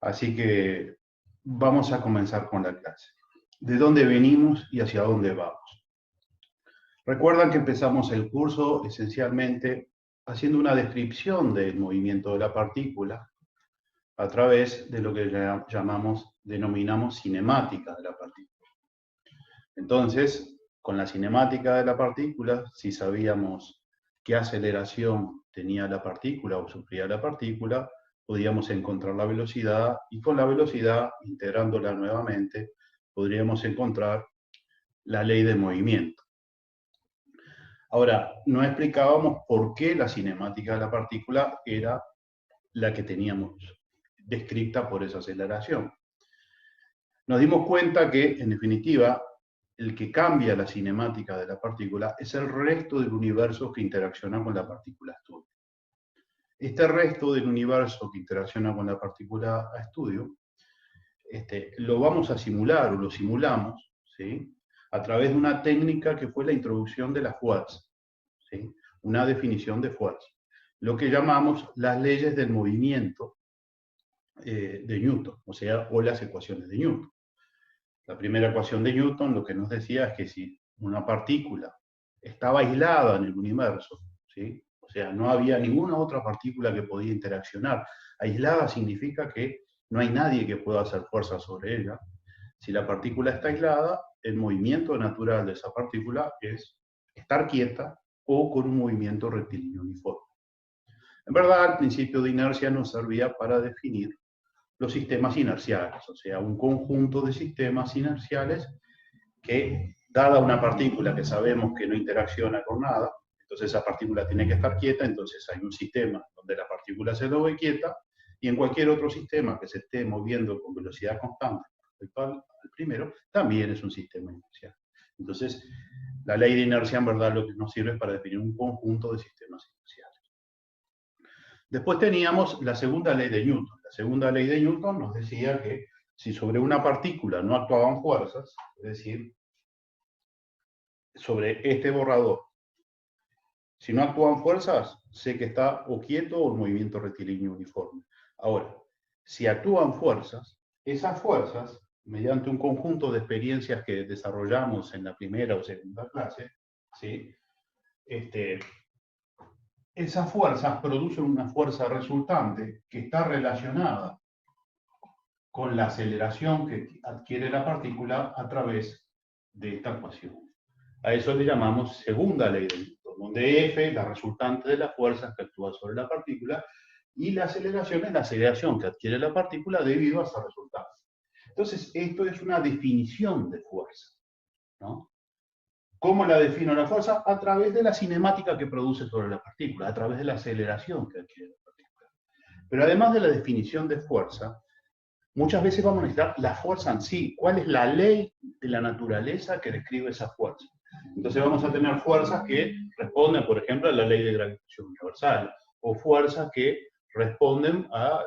Así que vamos a comenzar con la clase. ¿De dónde venimos y hacia dónde vamos? Recuerdan que empezamos el curso esencialmente haciendo una descripción del movimiento de la partícula a través de lo que denominamos cinemática de la partícula. Entonces, con la cinemática de la partícula, si sabíamos qué aceleración tenía la partícula o sufría la partícula, podíamos encontrar la velocidad y con la velocidad, integrándola nuevamente, podríamos encontrar la ley de movimiento. Ahora, no explicábamos por qué la cinemática de la partícula era la que teníamos descrita por esa aceleración. Nos dimos cuenta que, en definitiva, el que cambia la cinemática de la partícula es el resto del universo que interacciona con la partícula estudio. Este resto del universo que interacciona con la partícula a estudio, lo vamos a simular o lo simulamos, ¿sí?, a través de una técnica que fue la introducción de la fuerza, ¿sí?, una definición de fuerza, lo que llamamos las leyes del movimiento de Newton, o las ecuaciones de Newton. La primera ecuación de Newton lo que nos decía es que si una partícula estaba aislada en el universo, ¿sí?, o sea, no había ninguna otra partícula que podía interaccionar. Aislada significa que no hay nadie que pueda hacer fuerza sobre ella. Si la partícula está aislada, el movimiento natural de esa partícula es estar quieta o con un movimiento rectilíneo uniforme. En verdad, el principio de inercia nos servía para definir los sistemas inerciales, o sea, un conjunto de sistemas inerciales que, dada una partícula que sabemos que no interacciona con nada, entonces esa partícula tiene que estar quieta, entonces hay un sistema donde la partícula se mueve quieta, y en cualquier otro sistema que se esté moviendo con velocidad constante respecto al primero, también es un sistema inercial. Entonces, la ley de inercia en verdad lo que nos sirve es para definir un conjunto de sistemas inerciales. Después teníamos la segunda ley de Newton. La segunda ley de Newton nos decía que si sobre una partícula no actuaban fuerzas, es decir, sobre este borrador, si no actúan fuerzas, sé que está o quieto o en movimiento rectilíneo uniforme. Ahora, si actúan fuerzas, esas fuerzas, mediante un conjunto de experiencias que desarrollamos en la primera o segunda clase, ¿sí?, esas fuerzas producen una fuerza resultante que está relacionada con la aceleración que adquiere la partícula a través de esta ecuación. A eso le llamamos segunda ley de Newton, donde F es la resultante de las fuerzas que actúan sobre la partícula y la aceleración es la aceleración que adquiere la partícula debido a ese resultado. Entonces, esto es una definición de fuerza, ¿no? ¿Cómo la defino la fuerza? A través de la cinemática que produce sobre la partícula, a través de la aceleración que adquiere la partícula. Pero además de la definición de fuerza, muchas veces vamos a necesitar la fuerza en sí. ¿Cuál es la ley de la naturaleza que describe esa fuerza? Entonces vamos a tener fuerzas que responden, por ejemplo, a la ley de gravitación universal, o fuerzas que responden al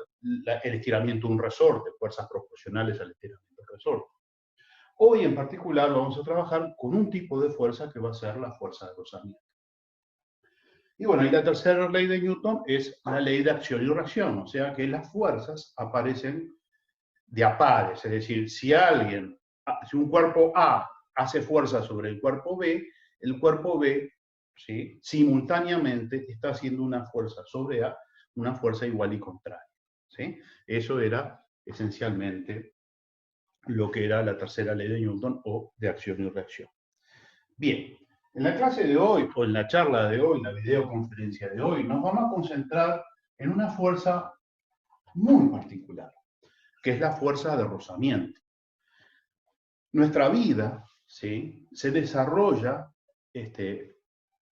estiramiento de un resorte, fuerzas proporcionales al estiramiento del resorte. Hoy en particular vamos a trabajar con un tipo de fuerza que va a ser la fuerza de rozamiento. Y bueno, y la tercera ley de Newton es la ley de acción y reacción, o sea que las fuerzas aparecen de a pares, es decir, si un cuerpo A hace fuerza sobre el cuerpo B, ¿sí?, simultáneamente está haciendo una fuerza sobre A, una fuerza igual y contraria, ¿sí? Eso era esencialmente lo que era la tercera ley de Newton o de acción y reacción. Bien, en la clase de hoy, o en la charla de hoy, en la videoconferencia de hoy, nos vamos a concentrar en una fuerza muy particular, que es la fuerza de rozamiento. Nuestra vida, ¿sí?, se desarrolla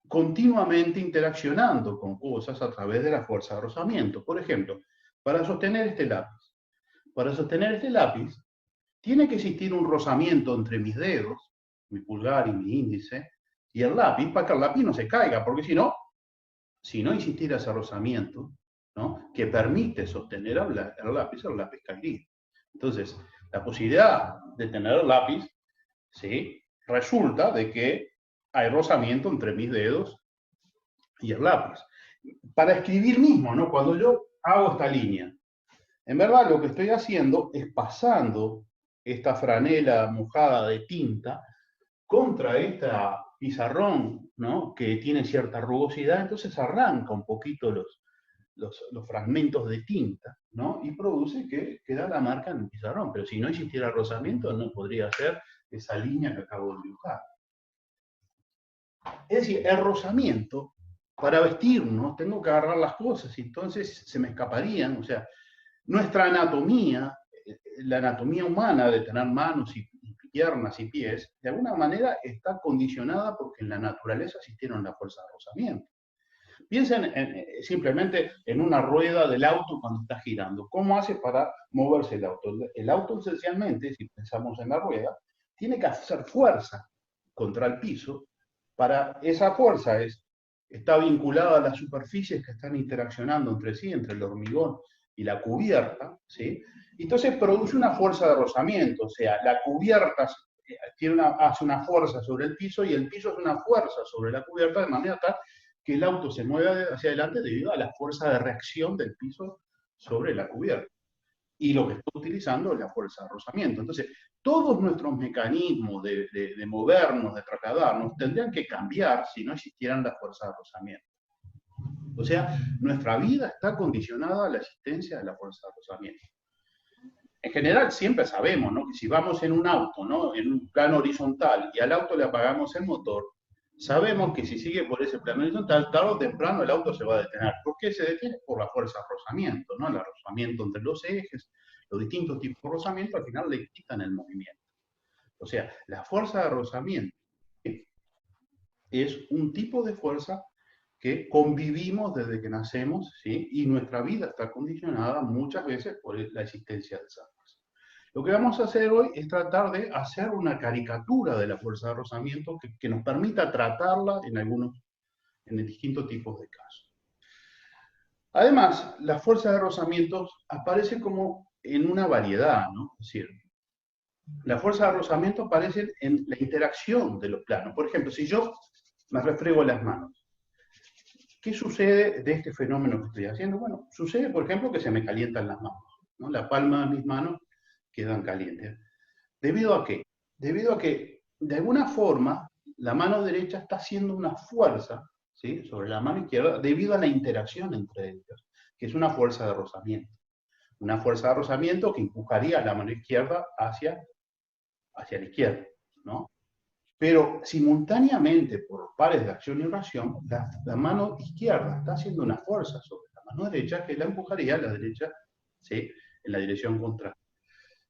continuamente interaccionando con cosas a través de la fuerza de rozamiento. Por ejemplo, para sostener este lápiz. Para sostener este lápiz, tiene que existir un rozamiento entre mis dedos, mi pulgar y mi índice, y el lápiz, para que el lápiz no se caiga, porque si no existiera ese rozamiento, ¿no?, que permite sostener el lápiz caería. Entonces, la posibilidad de tener el lápiz, ¿sí?, resulta de que hay rozamiento entre mis dedos y el lápiz. Para escribir mismo, ¿no?, cuando yo hago esta línea, En verdad lo que estoy haciendo es pasando esta franela mojada de tinta contra este pizarrón, ¿no? Que tiene cierta rugosidad, entonces arranca un poquito los fragmentos de tinta, ¿no? Y produce que queda la marca en el pizarrón. Pero si no existiera rozamiento, no podría ser esa línea que acabo de dibujar. Es decir, el rozamiento, para vestirnos, tengo que agarrar las cosas y entonces se me escaparían. O sea, nuestra anatomía, la anatomía humana de tener manos y piernas y pies, de alguna manera está condicionada porque en la naturaleza existieron las fuerzas de rozamiento. Piensen simplemente en una rueda del auto cuando está girando. ¿Cómo hace para moverse el auto? El auto esencialmente, si pensamos en la rueda, tiene que hacer fuerza contra el piso. Para esa fuerza está vinculada a las superficies que están interaccionando entre sí, entre el hormigón y la cubierta, ¿sí? Entonces produce una fuerza de rozamiento, o sea, la cubierta hace una fuerza sobre el piso y el piso hace una fuerza sobre la cubierta de manera tal que el auto se mueve hacia adelante debido a la fuerza de reacción del piso sobre la cubierta. Y lo que estoy utilizando es la fuerza de rozamiento. Entonces, todos nuestros mecanismos de movernos, de trasladarnos, tendrían que cambiar si no existieran las fuerzas de rozamiento. O sea, nuestra vida está condicionada a la existencia de la fuerza de rozamiento. En general, siempre sabemos, ¿no?, que si vamos en un auto, ¿no?, en un plano horizontal y al auto le apagamos el motor, sabemos que si sigue por ese plano horizontal, tarde o temprano el auto se va a detener. ¿Por qué se detiene? Por la fuerza de rozamiento, ¿no? El rozamiento entre los ejes, los distintos tipos de rozamiento, al final le quitan el movimiento. O sea, la fuerza de rozamiento es un tipo de fuerza que convivimos desde que nacemos, ¿sí? Y nuestra vida está condicionada muchas veces por la existencia de esa fuerza. Lo que vamos a hacer hoy es tratar de hacer una caricatura de la fuerza de rozamiento que nos permita tratarla en distintos tipos de casos. Además, la fuerza de rozamiento aparece como en una variedad, ¿no? Es decir, la fuerza de rozamiento aparece en la interacción de los planos. Por ejemplo, si yo me refrego las manos, ¿qué sucede de este fenómeno que estoy haciendo? Bueno, sucede, por ejemplo, que se me calientan las manos, ¿no? La palma de mis manos quedan calientes. ¿Debido a qué? Debido a que, de alguna forma, la mano derecha está haciendo una fuerza, ¿sí?, sobre la mano izquierda debido a la interacción entre ellas, que es una fuerza de rozamiento. Una fuerza de rozamiento que empujaría a la mano izquierda hacia la izquierda, ¿no? Pero simultáneamente, por pares de acción y reacción, la mano izquierda está haciendo una fuerza sobre la mano derecha que la empujaría a la derecha, ¿sí?, en la dirección contraria.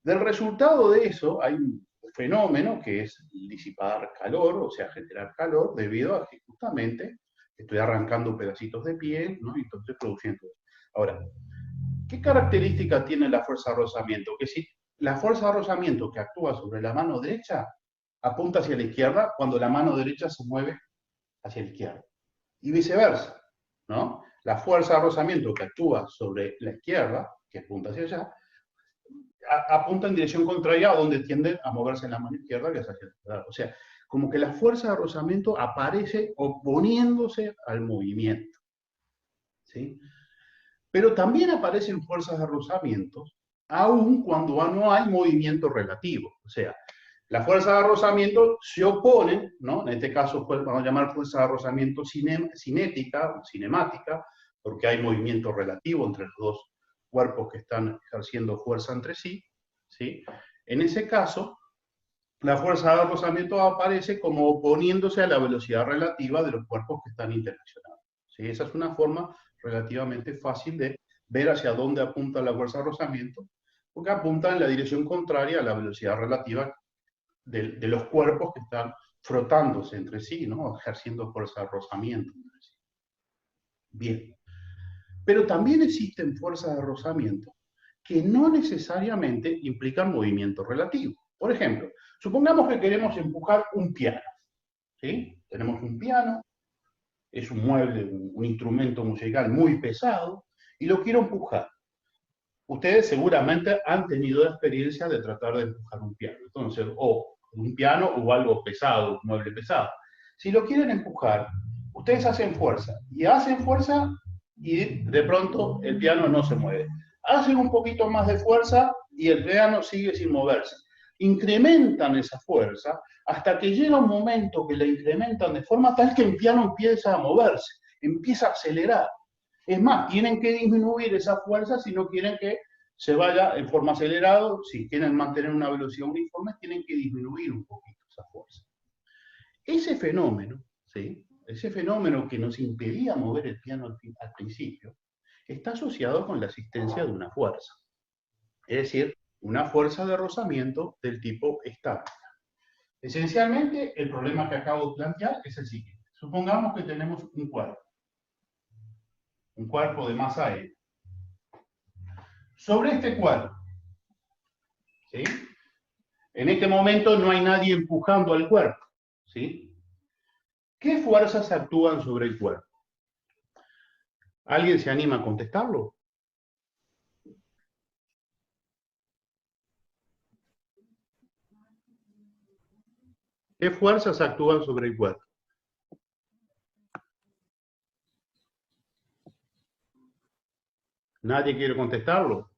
Del resultado de eso hay un fenómeno que es disipar calor, o sea, generar calor, debido a que justamente estoy arrancando pedacitos de piel, ¿no?, y entonces produciendo eso. Ahora, ¿qué característica tiene la fuerza de rozamiento? Que si la fuerza de rozamiento que actúa sobre la mano derecha apunta hacia la izquierda cuando la mano derecha se mueve hacia la izquierda. Y viceversa, ¿no? La fuerza de rozamiento que actúa sobre la izquierda, que apunta hacia allá, apunta en dirección contraria a donde tiende a moverse la mano izquierda, que es hacia la izquierda. O sea, como que la fuerza de rozamiento aparece oponiéndose al movimiento, ¿sí? Pero también aparecen fuerzas de rozamiento aun cuando no hay movimiento relativo. O sea, las fuerzas de rozamiento se oponen, ¿no? En este caso vamos a llamar fuerza de rozamiento cinética, cinemática, porque hay movimiento relativo entre los dos cuerpos que están ejerciendo fuerza entre sí, ¿sí? En ese caso, la fuerza de rozamiento aparece como oponiéndose a la velocidad relativa de los cuerpos que están interaccionando, ¿sí? Esa es una forma relativamente fácil de ver hacia dónde apunta la fuerza de rozamiento, porque apunta en la dirección contraria a la velocidad relativa de los cuerpos que están frotándose entre sí, ¿no?, ejerciendo fuerza de rozamiento entre sí. Bien. Pero también existen fuerzas de rozamiento que no necesariamente implican movimiento relativo. Por ejemplo, supongamos que queremos empujar un piano, ¿sí? Tenemos un piano, es un mueble, un instrumento musical muy pesado, y lo quiero empujar. Ustedes seguramente han tenido la experiencia de tratar de empujar un piano. Entonces, o un piano o algo pesado, un mueble pesado. Si lo quieren empujar, ustedes hacen fuerza y de pronto el piano no se mueve. hacen un poquito más de fuerza y el piano sigue sin moverse. Incrementan esa fuerza hasta que llega un momento que la incrementan de forma tal que el piano empieza a moverse, empieza a acelerar. Es más, tienen que disminuir esa fuerza si no quieren que se vaya en forma acelerada. Si quieren mantener una velocidad uniforme, tienen que disminuir un poquito esa fuerza. Ese fenómeno, ¿sí? Ese fenómeno que nos impedía mover el piano al principio, está asociado con la existencia de una fuerza. Es decir, una fuerza de rozamiento del tipo estática. Esencialmente, el problema que acabo de plantear es el siguiente. Supongamos que tenemos un cuerpo de masa E. Sobre este cuerpo, ¿sí? En este momento no hay nadie empujando al cuerpo, ¿sí? ¿Qué fuerzas actúan sobre el cuerpo? ¿Alguien se anima a contestarlo? ¿Qué fuerzas actúan sobre el cuerpo? ¿Nadie quiere contestarlo?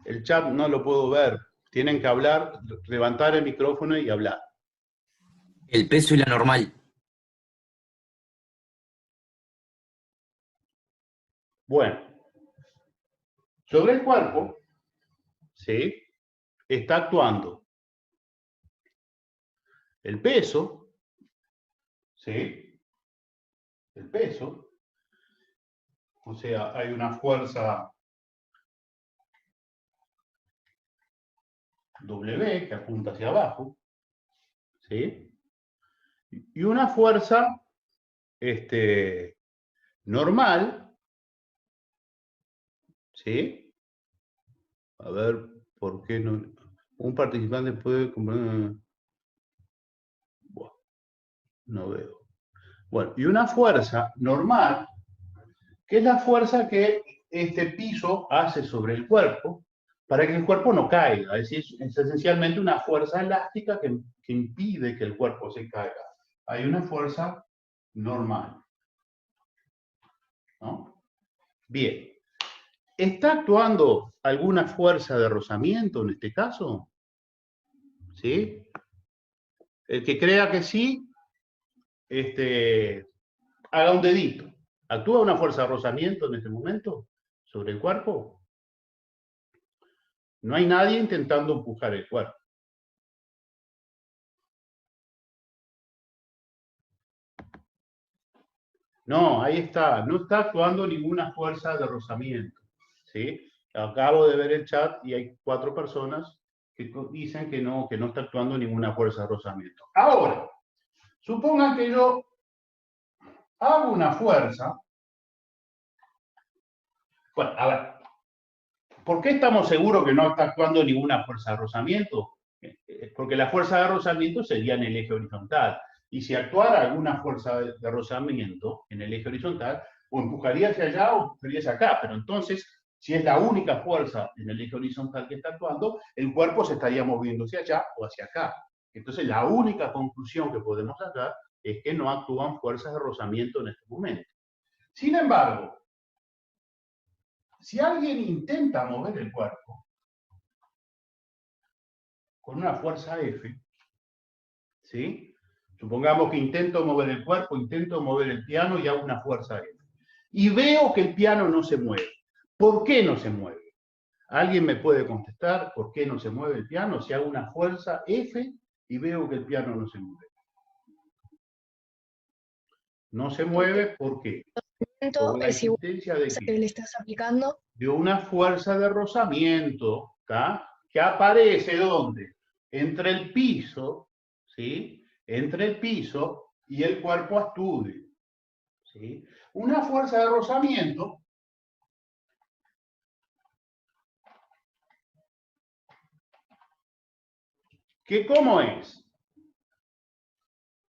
El chat no lo puedo ver. Tienen que hablar, levantar el micrófono y hablar. El peso y la normal. Bueno, sobre el cuerpo, ¿sí? Está actuando el peso, ¿sí? El peso, o sea, hay una fuerza W que apunta hacia abajo, ¿sí? Y una fuerza normal, ¿sí? A ver, ¿por qué no? Un participante puede... Bueno, no veo. Bueno, y una fuerza normal, que es la fuerza que este piso hace sobre el cuerpo para que el cuerpo no caiga. Es decir, es esencialmente una fuerza elástica que impide que el cuerpo se caiga. Hay una fuerza normal, ¿no? Bien. ¿Está actuando alguna fuerza de rozamiento en este caso? ¿Sí? El que crea que sí, haga un dedito. ¿Actúa una fuerza de rozamiento en este momento sobre el cuerpo? No hay nadie intentando empujar el cuerpo. No, ahí está. No está actuando ninguna fuerza de rozamiento, ¿sí? Acabo de ver el chat y hay 4 personas que dicen que no está actuando ninguna fuerza de rozamiento. Ahora, supongan que yo hago una fuerza. Bueno, a ver, ¿por qué estamos seguros que no está actuando ninguna fuerza de rozamiento? Porque la fuerza de rozamiento sería en el eje horizontal. Y si actuara alguna fuerza de rozamiento en el eje horizontal, o empujaría hacia allá o empujaría hacia acá. Pero entonces, si es la única fuerza en el eje horizontal que está actuando, el cuerpo se estaría moviendo hacia allá o hacia acá. Entonces, la única conclusión que podemos sacar es que no actúan fuerzas de rozamiento en este momento. Sin embargo, si alguien intenta mover el cuerpo con una fuerza F, ¿sí? Supongamos que intento mover el cuerpo, intento mover el piano y hago una fuerza F. Y veo que el piano no se mueve. ¿Por qué no se mueve? ¿Alguien me puede contestar por qué no se mueve el piano si hago una fuerza F y veo que el piano no se mueve? No se mueve, ¿por qué? Por la existencia de que le estás aplicando. De una fuerza de rozamiento, ¿tá? Que aparece ¿dónde? Entre el piso, ¿sí? Entre el piso y el cuerpo astúdico, ¿sí? Una fuerza de rozamiento que, ¿cómo es?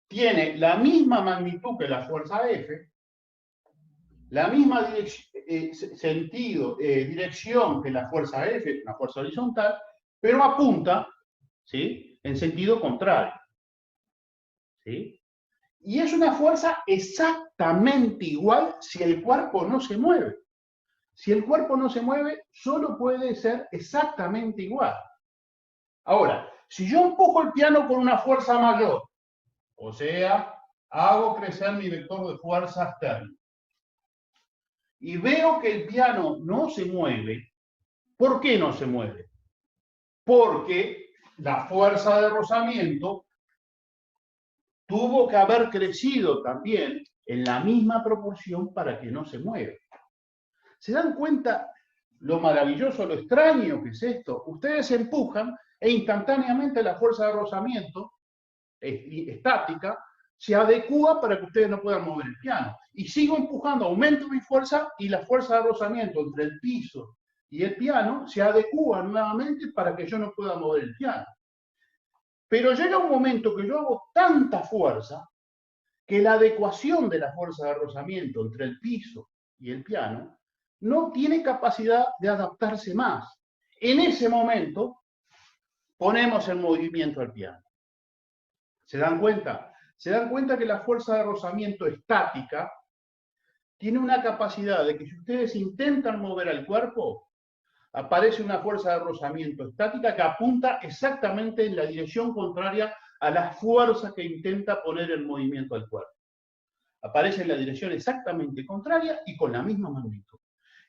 Tiene la misma magnitud que la fuerza F, la misma dirección que la fuerza F, una fuerza horizontal, pero apunta, ¿sí? En sentido contrario, ¿sí? Y es una fuerza exactamente igual si el cuerpo no se mueve. Si el cuerpo no se mueve, solo puede ser exactamente igual. Ahora, si yo empujo el piano con una fuerza mayor, o sea, hago crecer mi vector de fuerza externa, y veo que el piano no se mueve, ¿por qué no se mueve? Porque la fuerza de rozamiento tuvo que haber crecido también en la misma proporción para que no se mueva. ¿Se dan cuenta lo maravilloso, lo extraño que es esto? Ustedes empujan e instantáneamente la fuerza de rozamiento estática se adecúa para que ustedes no puedan mover el piano. Y sigo empujando, aumento mi fuerza y la fuerza de rozamiento entre el piso y el piano se adecúa nuevamente para que yo no pueda mover el piano. Pero llega un momento que yo hago tanta fuerza que la adecuación de la fuerza de rozamiento entre el piso y el piano no tiene capacidad de adaptarse más. En ese momento ponemos en movimiento al piano. ¿Se dan cuenta? Se dan cuenta que la fuerza de rozamiento estática tiene una capacidad de que si ustedes intentan mover al cuerpo, aparece una fuerza de rozamiento estática que apunta exactamente en la dirección contraria a la fuerza que intenta poner en movimiento al cuerpo. Aparece en la dirección exactamente contraria y con la misma magnitud.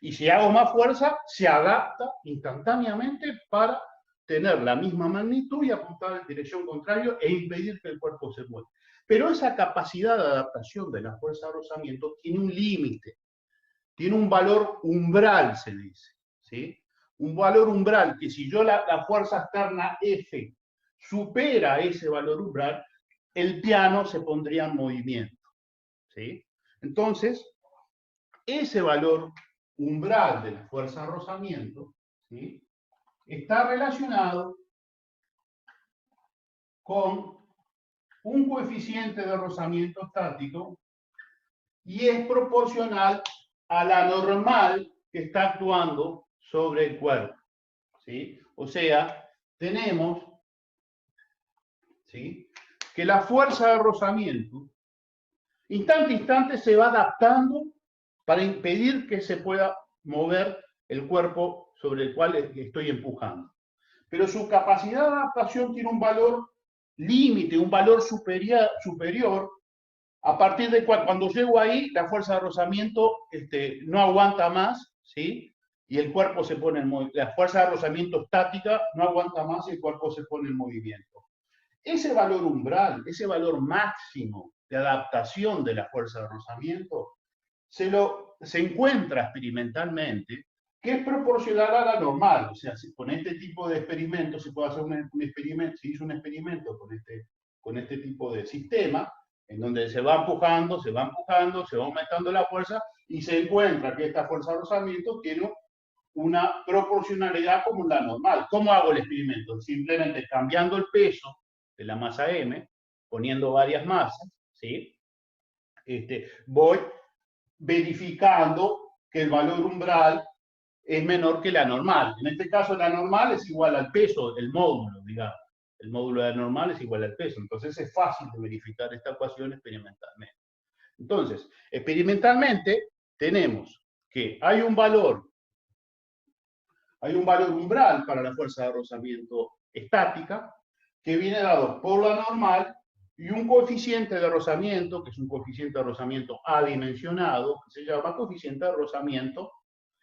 Y si hago más fuerza, se adapta instantáneamente para tener la misma magnitud y apuntar en dirección contraria e impedir que el cuerpo se mueva. Pero esa capacidad de adaptación de la fuerza de rozamiento tiene un límite, tiene un valor umbral, se dice, ¿sí? Un valor umbral que si yo la fuerza externa F supera ese valor umbral, el piano se pondría en movimiento, ¿sí? Entonces, ese valor umbral de la fuerza de rozamiento, ¿sí?, está relacionado con un coeficiente de rozamiento estático y es proporcional a la normal que está actuando sobre el cuerpo, ¿sí? O sea, tenemos, ¿sí?, que la fuerza de rozamiento instante a instante se va adaptando para impedir que se pueda mover el cuerpo sobre el cual estoy empujando. Pero su capacidad de adaptación tiene un valor límite, un valor superior, a partir de cuando llego ahí, la fuerza de rozamiento no aguanta más, ¿sí? Y el cuerpo se pone en movimiento. La fuerza de rozamiento estática no aguanta más y el cuerpo se pone en movimiento. Ese valor umbral, ese valor máximo de adaptación de la fuerza de rozamiento, se encuentra experimentalmente que es proporcional a la normal. O sea, con este tipo de experimentos se puede hacer un experimento, se hizo un experimento con este tipo de sistema, en donde se va empujando, se va aumentando la fuerza, y se encuentra que esta fuerza de rozamiento tiene una proporcionalidad como la normal. ¿Cómo hago el experimento? Simplemente cambiando el peso de la masa M, poniendo varias masas, ¿sí? Voy verificando que el valor umbral es menor que la normal. En este caso, la normal es igual al peso del módulo, digamos. El módulo de la normal es igual al peso. Entonces, es fácil de verificar esta ecuación experimentalmente. Entonces, experimentalmente, tenemos que hay un valor umbral para la fuerza de rozamiento estática, que viene dado por la normal, y un coeficiente de rozamiento, que es un coeficiente de rozamiento adimensionado, que se llama coeficiente de rozamiento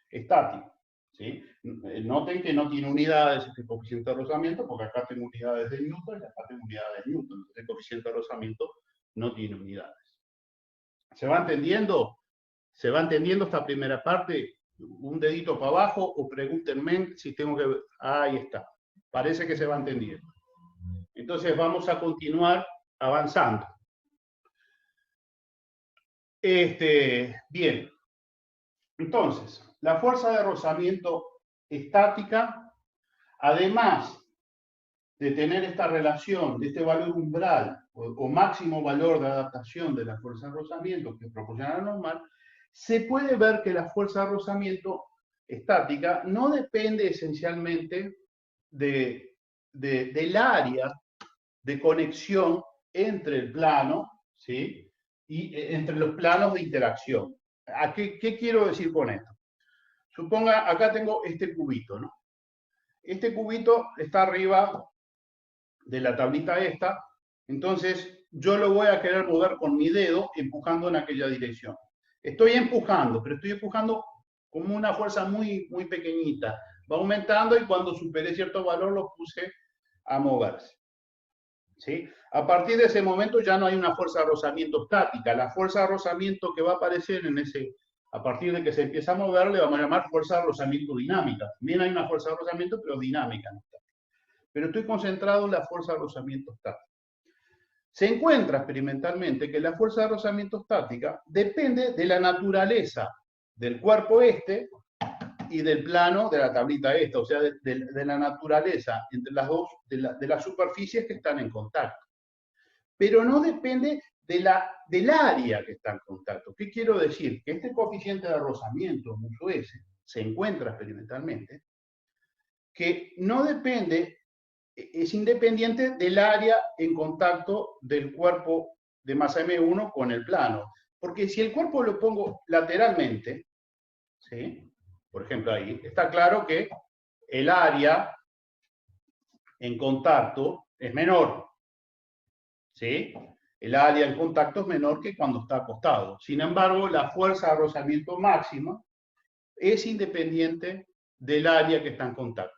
estático, ¿sí? Noten que no tiene unidades este coeficiente de rozamiento, porque acá tengo unidades de Newton y acá tengo unidades de Newton. Entonces, el coeficiente de rozamiento no tiene unidades. ¿Se va entendiendo? ¿Se va entendiendo esta primera parte? Un dedito para abajo o pregúntenme si tengo que... Ahí está. Parece que se va entendiendo. Entonces vamos a continuar avanzando. Bien. Entonces, la fuerza de rozamiento estática, además de tener esta relación de este valor umbral o máximo valor de adaptación de la fuerza de rozamiento que proporciona la normal, se puede ver que la fuerza de rozamiento estática no depende esencialmente del área de conexión entre el plano, ¿sí?, y entre los planos de interacción. ¿Qué quiero decir con esto? Suponga, acá tengo este cubito, ¿no? Este cubito está arriba de la tablita esta, entonces yo lo voy a querer mover con mi dedo empujando en aquella dirección. Estoy empujando, pero estoy empujando como una fuerza muy, muy pequeñita. Va aumentando y cuando supere cierto valor lo puse a moverse. ¿Sí? A partir de ese momento ya no hay una fuerza de rozamiento estática. La fuerza de rozamiento que va a aparecer en ese, a partir de que se empieza a mover, le vamos a llamar fuerza de rozamiento dinámica. También hay una fuerza de rozamiento, pero dinámica, no estática. Pero estoy concentrado en la fuerza de rozamiento estática. Se encuentra experimentalmente que la fuerza de rozamiento estática depende de la naturaleza del cuerpo este y del plano de la tablita esta, o sea, de la naturaleza entre las dos, de las superficies que están en contacto. Pero no depende del área que está en contacto. ¿Qué quiero decir? Que este coeficiente de rozamiento, mucho S, se encuentra experimentalmente, que no depende, es independiente del área en contacto del cuerpo de masa M1 con el plano. Porque si el cuerpo lo pongo lateralmente, ¿sí? Por ejemplo ahí, está claro que el área en contacto es menor. ¿Sí? El área en contacto es menor que cuando está acostado. Sin embargo, la fuerza de rozamiento máxima es independiente del área que está en contacto.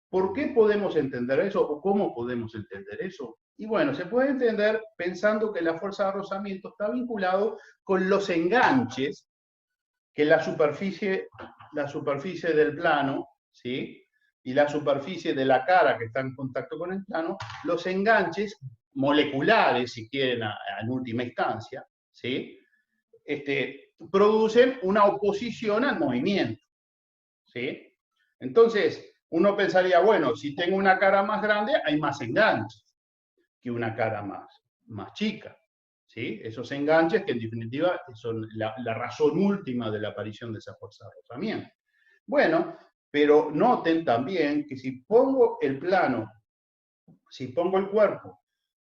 ¿Por qué podemos entender eso o cómo podemos entender eso? Y bueno, se puede entender pensando que la fuerza de rozamiento está vinculado con los enganches que la superficie del plano, ¿sí? Y la superficie de la cara que está en contacto con el plano, los enganches moleculares, si quieren, en última instancia, ¿sí? Producen una oposición al movimiento, ¿sí? Entonces, uno pensaría, bueno, si tengo una cara más grande, hay más enganches que una cara más chica, ¿sí? Esos enganches que en definitiva son la razón última de la aparición de esa fuerza de rozamiento. Bueno, pero noten también que si pongo el plano, si pongo el cuerpo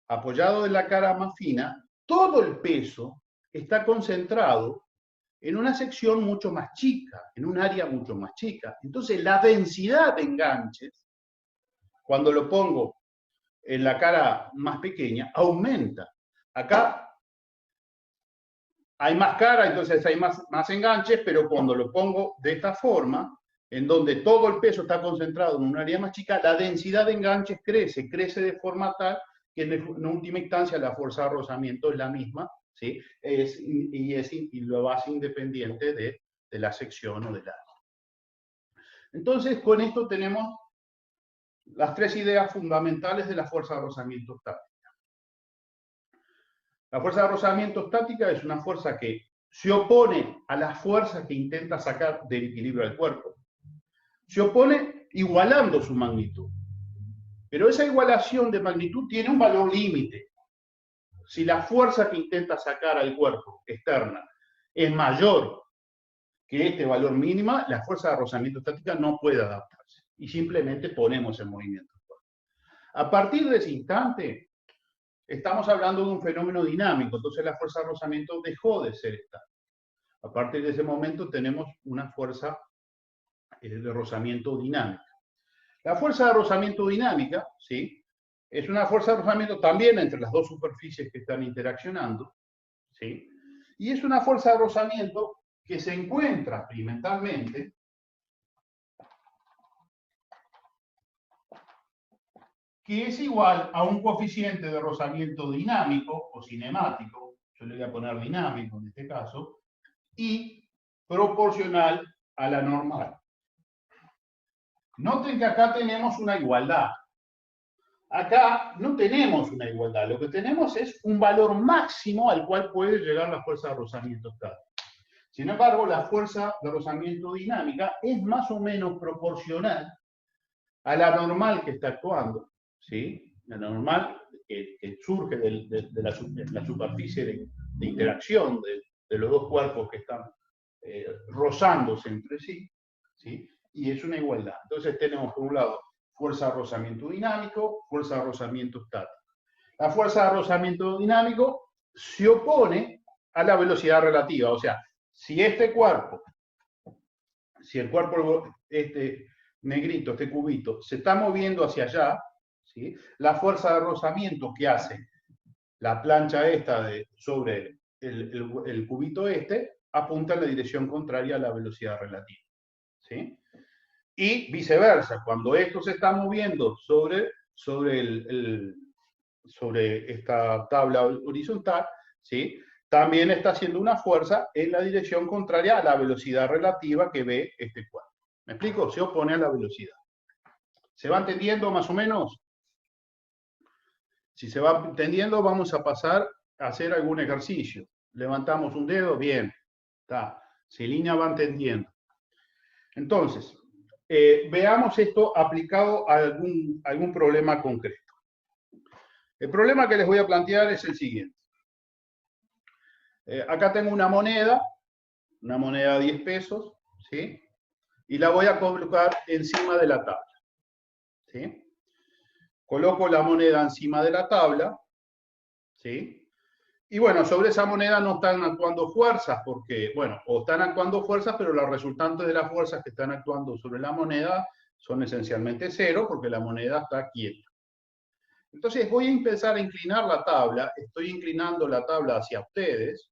apoyado en la cara más fina, todo el peso está concentrado en una sección mucho más chica, en un área mucho más chica. Entonces la densidad de enganches, cuando lo pongo en la cara más pequeña, aumenta. Acá hay más cara, entonces hay más enganches, pero cuando lo pongo de esta forma, en donde todo el peso está concentrado en un área más chica, la densidad de enganches crece de forma tal que en última instancia la fuerza de rozamiento es la misma, ¿sí? Y lo hace independiente de la sección o del área. Entonces, con esto tenemos las tres ideas fundamentales de la fuerza de rozamiento estática. La fuerza de rozamiento estática es una fuerza que se opone a la fuerza que intenta sacar del equilibrio del cuerpo. Se opone igualando su magnitud. Pero esa igualación de magnitud tiene un valor límite. Si la fuerza que intenta sacar al cuerpo externa es mayor que este valor mínimo, la fuerza de rozamiento estática no puede adaptarse. Y simplemente ponemos en movimiento el cuerpo. A partir de ese instante, estamos hablando de un fenómeno dinámico, entonces la fuerza de rozamiento dejó de ser estática. A partir de ese momento tenemos una fuerza de rozamiento dinámica. La fuerza de rozamiento dinámica, ¿sí? Es una fuerza de rozamiento también entre las dos superficies que están interaccionando, ¿sí? Y es una fuerza de rozamiento que se encuentra experimentalmente que es igual a un coeficiente de rozamiento dinámico o cinemático, yo le voy a poner dinámico en este caso, y proporcional a la normal. Noten que acá tenemos una igualdad. Acá no tenemos una igualdad, lo que tenemos es un valor máximo al cual puede llegar la fuerza de rozamiento estática. Sin embargo, la fuerza de rozamiento dinámica es más o menos proporcional a la normal que está actuando, ¿sí? La normal que surge de la superficie de interacción de los dos cuerpos que están rozándose entre sí, ¿sí? Y es una igualdad. Entonces tenemos por un lado fuerza de rozamiento dinámico, fuerza de rozamiento estático. La fuerza de rozamiento dinámico se opone a la velocidad relativa, o sea, si este cuerpo si el cuerpo, este negrito, este cubito, se está moviendo hacia allá, ¿sí? La fuerza de rozamiento que hace la plancha esta sobre el cubito este, apunta en la dirección contraria a la velocidad relativa, ¿sí? Y viceversa, cuando esto se está moviendo sobre esta tabla horizontal, ¿sí? También está haciendo una fuerza en la dirección contraria a la velocidad relativa que ve este cuerpo. ¿Me explico? Se opone a la velocidad. ¿Se va entendiendo más o menos? Si se va entendiendo, vamos a pasar a hacer algún ejercicio. Levantamos un dedo, bien. Está. Si línea va entendiendo. Entonces, veamos esto aplicado a algún problema concreto. El problema que les voy a plantear es el siguiente. Acá tengo una moneda de 10 pesos, ¿sí? Y la voy a colocar encima de la tabla, ¿sí? Coloco la moneda encima de la tabla, ¿sí? Y bueno, sobre esa moneda no están actuando fuerzas, porque, bueno, o están actuando fuerzas, pero los resultantes de las fuerzas que están actuando sobre la moneda son esencialmente cero, porque la moneda está quieta. Entonces voy a empezar a inclinar la tabla, estoy inclinando la tabla hacia ustedes,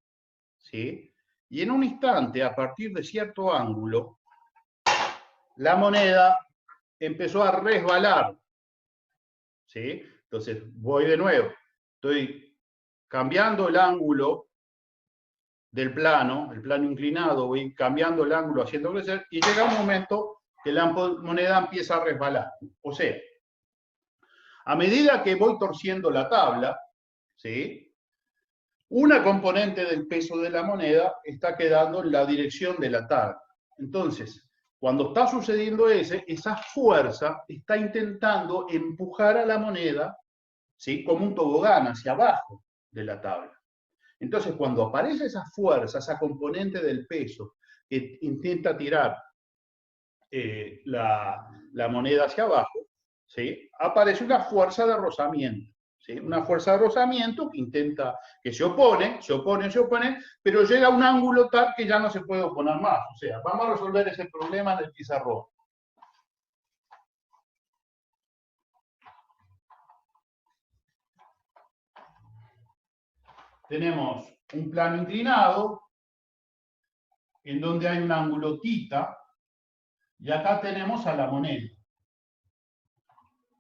¿sí? Y en un instante, a partir de cierto ángulo, la moneda empezó a resbalar, ¿sí? Entonces voy de nuevo, estoy cambiando el ángulo del plano, el plano inclinado, voy cambiando el ángulo, haciendo crecer, y llega un momento que la moneda empieza a resbalar. O sea, a medida que voy torciendo la tabla, ¿sí? Una componente del peso de la moneda está quedando en la dirección de la tabla. Entonces, cuando está sucediendo esa fuerza está intentando empujar a la moneda, ¿sí? Como un tobogán hacia abajo de la tabla. Entonces, cuando aparece esa fuerza, esa componente del peso que intenta tirar la moneda hacia abajo, ¿sí? Aparece una fuerza de rozamiento. ¿Sí? Una fuerza de rozamiento que se opone, pero llega a un ángulo tal que ya no se puede oponer más. O sea, vamos a resolver ese problema en el pizarrón. Tenemos un plano inclinado, en donde hay un ángulo θ, y acá tenemos a la moneda.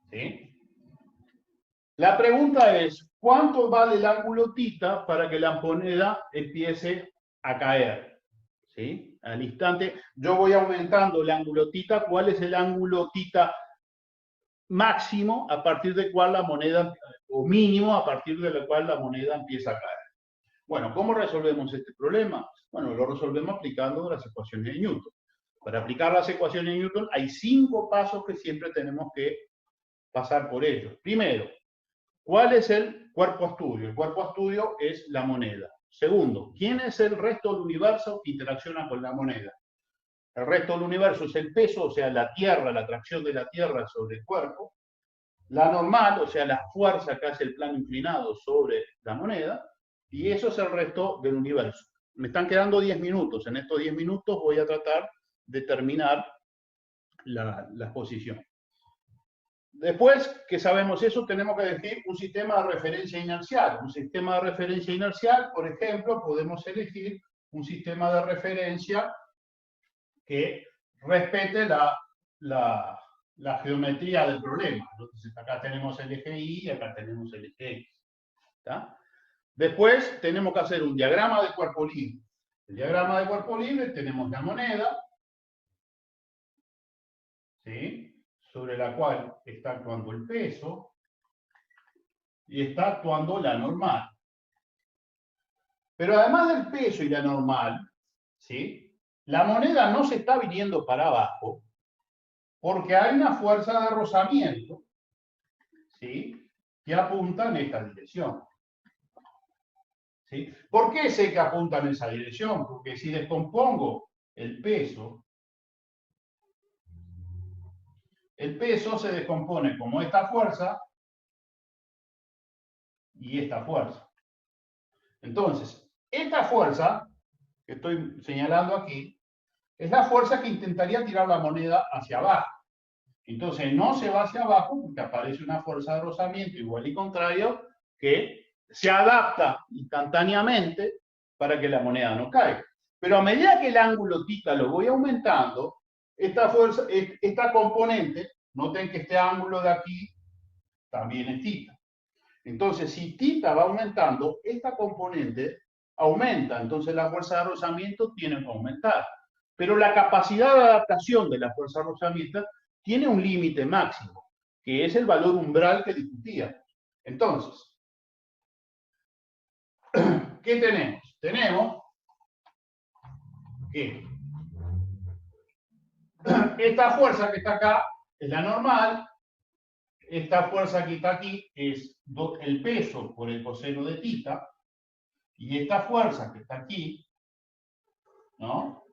¿Sí? La pregunta es, ¿cuánto vale el ángulo θ para que la moneda empiece a caer? ¿Sí? Al instante, yo voy aumentando el ángulo θ. ¿Cuál es el ángulo θ máximo a partir del cual la moneda, o mínimo a partir del cual la moneda empieza a caer? Bueno, ¿cómo resolvemos este problema? Bueno, lo resolvemos aplicando las ecuaciones de Newton. Para aplicar las ecuaciones de Newton hay 5 pasos que siempre tenemos que pasar por ellos. Primero, ¿cuál es el cuerpo a estudio? El cuerpo a estudio es la moneda. Segundo, ¿quién es el resto del universo que interacciona con la moneda? El resto del universo es el peso, o sea, la Tierra, la atracción de la Tierra sobre el cuerpo. La normal, o sea, la fuerza que hace el plano inclinado sobre la moneda. Y eso es el resto del universo. Me están quedando 10 minutos. En estos 10 minutos voy a tratar de terminar la exposición. Después que sabemos eso, tenemos que elegir un sistema de referencia inercial. Un sistema de referencia inercial, por ejemplo, podemos elegir un sistema de referencia que respete la geometría del problema. Entonces, acá tenemos el eje Y y acá tenemos el eje X. ¿Está? Después tenemos que hacer un diagrama de cuerpo libre. El diagrama de cuerpo libre tenemos la moneda, ¿sí? Sobre la cual está actuando el peso y está actuando la normal. Pero además del peso y la normal, ¿sí? La moneda no se está viniendo para abajo porque hay una fuerza de rozamiento, ¿sí? Que apunta en esta dirección. ¿Sí? ¿Por qué sé que apunta en esa dirección? Porque si descompongo el peso se descompone como esta fuerza y esta fuerza. Entonces, esta fuerza que estoy señalando aquí, es la fuerza que intentaría tirar la moneda hacia abajo. Entonces no se va hacia abajo porque aparece una fuerza de rozamiento igual y contrario que se adapta instantáneamente para que la moneda no caiga. Pero a medida que el ángulo θ lo voy aumentando, esta fuerza, esta componente, noten que este ángulo de aquí también es θ. Entonces, si θ va aumentando, esta componente aumenta, entonces la fuerza de rozamiento tiene que aumentar. Pero la capacidad de adaptación de la fuerza de rozamiento tiene un límite máximo, que es el valor umbral que discutíamos. Entonces, ¿qué tenemos? Tenemos que esta fuerza que está acá es la normal, esta fuerza que está aquí es el peso por el coseno de θ, y esta fuerza que está aquí, ¿no?,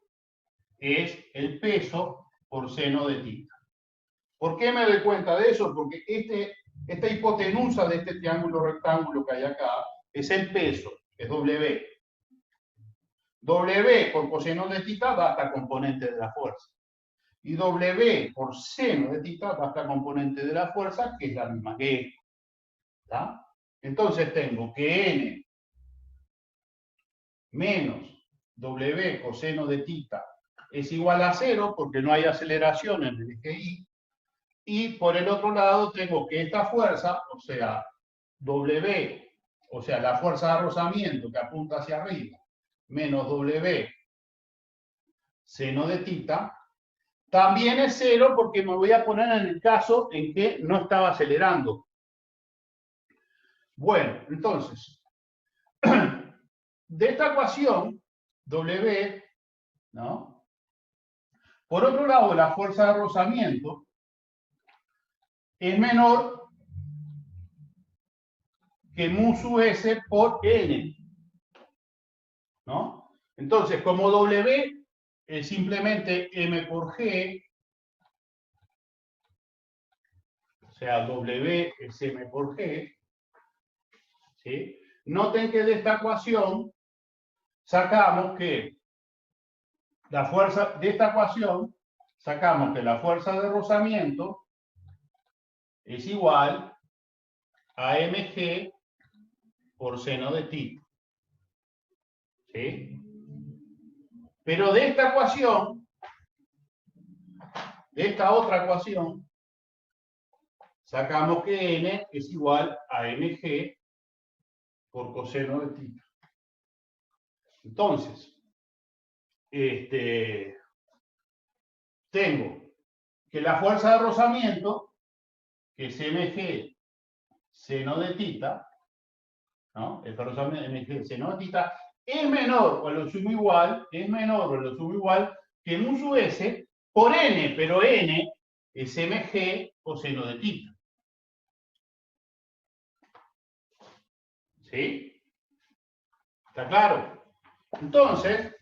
es el peso por seno de θ. ¿Por qué me doy cuenta de eso? Porque esta hipotenusa de este triángulo rectángulo que hay acá es el peso, es W. W por coseno de θ da esta componente de la fuerza. Y W por seno de θ da esta componente de la fuerza, que es la misma que esta. ¿Está? Entonces tengo que N menos W coseno de θ es igual a 0 porque no hay aceleración en el eje Y. Y por el otro lado tengo que esta fuerza, o sea, W, o sea, la fuerza de rozamiento que apunta hacia arriba, menos W seno de θ, también es 0 porque me voy a poner en el caso en que no estaba acelerando. Bueno, entonces, de esta ecuación, W, ¿no?, por otro lado, la fuerza de rozamiento es menor que mu sub S por N, ¿no? Entonces, como W es simplemente M por G, o sea, W es M por G, ¿sí? Noten que de esta ecuación sacamos que la fuerza, de esta ecuación sacamos que la fuerza de rozamiento es igual a mg por seno de θ. ¿Sí? Pero de esta ecuación, de esta otra ecuación, sacamos que n es igual a mg por coseno de θ. Entonces, tengo que la fuerza de rozamiento, que es mg seno de θ, ¿no?, el rozamiento mg seno de θ, es menor o lo sumo igual, es menor o lo sumo igual que mu sub S por n, pero n es mg coseno de θ. ¿Sí? ¿Está claro? Entonces,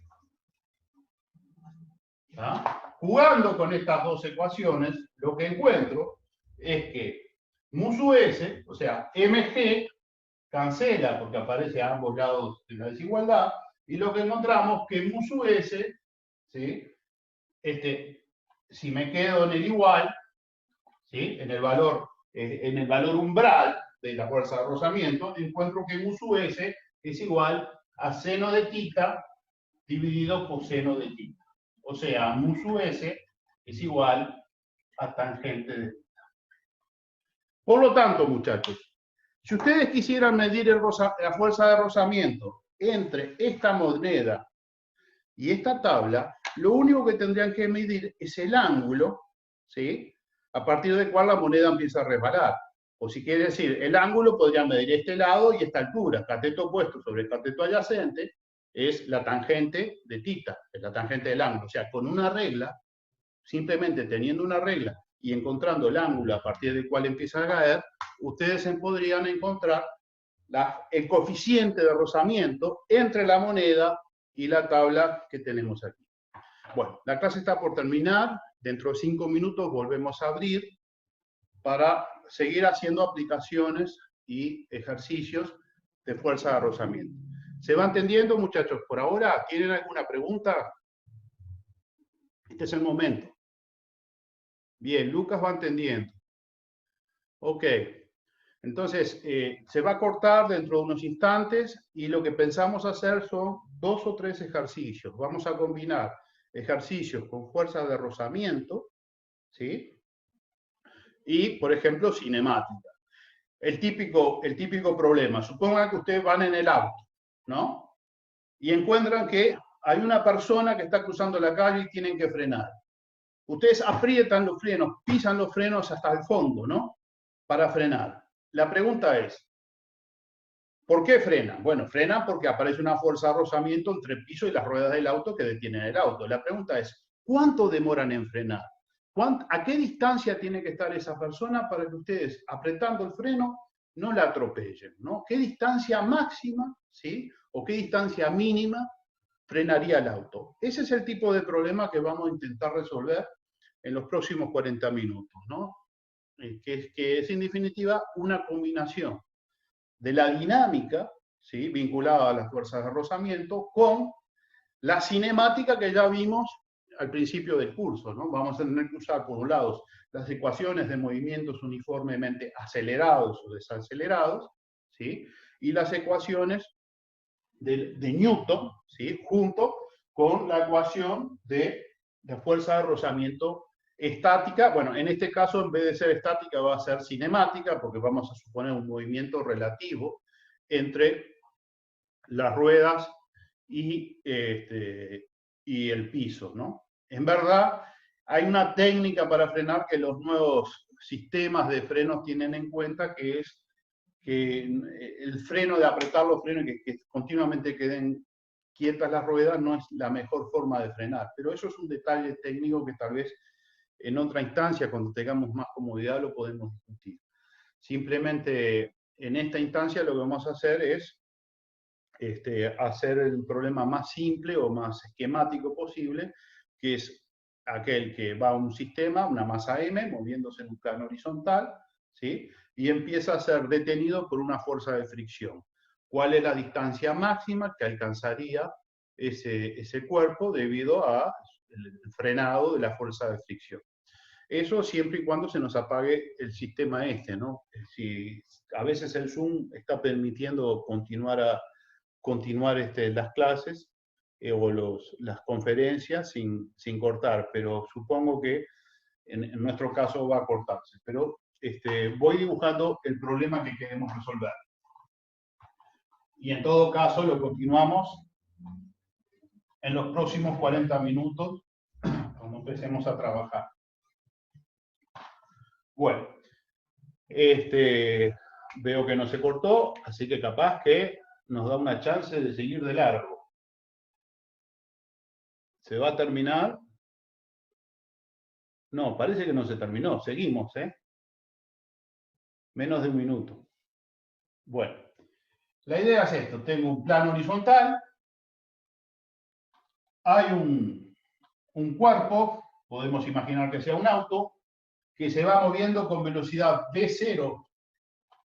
¿ah?, jugando con estas dos ecuaciones, lo que encuentro es que mu sub S, o sea, mg, cancela porque aparece a ambos lados de la desigualdad, y lo que encontramos que mu sub S, ¿sí?, si me quedo en el igual, ¿sí?, en el valor umbral de la fuerza de rozamiento, encuentro que mu sub S es igual a seno de θ dividido por seno de θ. O sea, mu sub S es igual a tangente de θ. Por lo tanto, muchachos, si ustedes quisieran medir la fuerza de rozamiento entre esta moneda y esta tabla, lo único que tendrían que medir es el ángulo, ¿sí?, a partir del cual la moneda empieza a resbalar. O si quiere decir, el ángulo podrían medir este lado y esta altura. Cateto opuesto sobre el cateto adyacente es la tangente de θ, es la tangente del ángulo. O sea, con una regla, simplemente teniendo una regla y encontrando el ángulo a partir del cual empieza a caer, ustedes podrían encontrar el coeficiente de rozamiento entre la moneda y la tabla que tenemos aquí. Bueno, la clase está por terminar. Dentro de 5 minutos volvemos a abrir para seguir haciendo aplicaciones y ejercicios de fuerza de rozamiento. ¿Se va entendiendo, muchachos? Por ahora, ¿tienen alguna pregunta? Este es el momento. Bien, Lucas va entendiendo. Ok. Entonces, se va a cortar dentro de unos instantes y lo que pensamos hacer son 2 o 3 ejercicios. Vamos a combinar ejercicios con fuerza de rozamiento, ¿sí? Y, por ejemplo, cinemática. El típico problema. Supongan que ustedes van en el auto, ¿no? Y encuentran que hay una persona que está cruzando la calle y tienen que frenar. Ustedes aprietan los frenos, pisan los frenos hasta el fondo, ¿no? Para frenar. La pregunta es, ¿por qué frenan? Bueno, frenan porque aparece una fuerza de rozamiento entre el piso y las ruedas del auto que detienen el auto. La pregunta es, ¿cuánto demoran en frenar? ¿A qué distancia tiene que estar esa persona para que ustedes, apretando el freno, no la atropellen, ¿no? ¿Qué distancia máxima, ¿sí? O qué distancia mínima frenaría el auto? Ese es el tipo de problema que vamos a intentar resolver en los próximos 40 minutos, ¿no? Que es en definitiva una combinación de la dinámica, ¿sí? Vinculada a las fuerzas de rozamiento, con la cinemática que ya vimos al principio del curso, ¿no? Vamos a tener que usar, por un lado, las ecuaciones de movimientos uniformemente acelerados o desacelerados, ¿sí? Y las ecuaciones de Newton, ¿sí? Junto con la ecuación de la fuerza de rozamiento estática. Bueno, en este caso, en vez de ser estática, va a ser cinemática, porque vamos a suponer un movimiento relativo entre las ruedas y el piso, ¿no? En verdad, hay una técnica para frenar que los nuevos sistemas de frenos tienen en cuenta, que es que el freno, de apretar los frenos y que continuamente queden quietas las ruedas, no es la mejor forma de frenar. Pero eso es un detalle técnico que tal vez en otra instancia, cuando tengamos más comodidad, lo podemos discutir. Simplemente en esta instancia lo que vamos a hacer es hacer el problema más simple o más esquemático posible, que es aquel que va a un sistema, una masa M, moviéndose en un plano horizontal, ¿sí? Y empieza a ser detenido por una fuerza de fricción. ¿Cuál es la distancia máxima que alcanzaría ese cuerpo debido al frenado de la fuerza de fricción? Eso siempre y cuando se nos apague el sistema ¿no? Si a veces el Zoom está permitiendo continuar las clases o las conferencias sin cortar, pero supongo que en nuestro caso va a cortarse. Pero voy dibujando el problema que queremos resolver. Y en todo caso lo continuamos en los próximos 40 minutos cuando empecemos a trabajar. Bueno, veo que no se cortó, así que capaz que nos da una chance de seguir de largo. ¿Se va a terminar? No, parece que no se terminó. Seguimos, ¿eh? Menos de un minuto. Bueno, la idea es esto. Tengo un plano horizontal. Hay un cuerpo, podemos imaginar que sea un auto, que se va moviendo con velocidad v0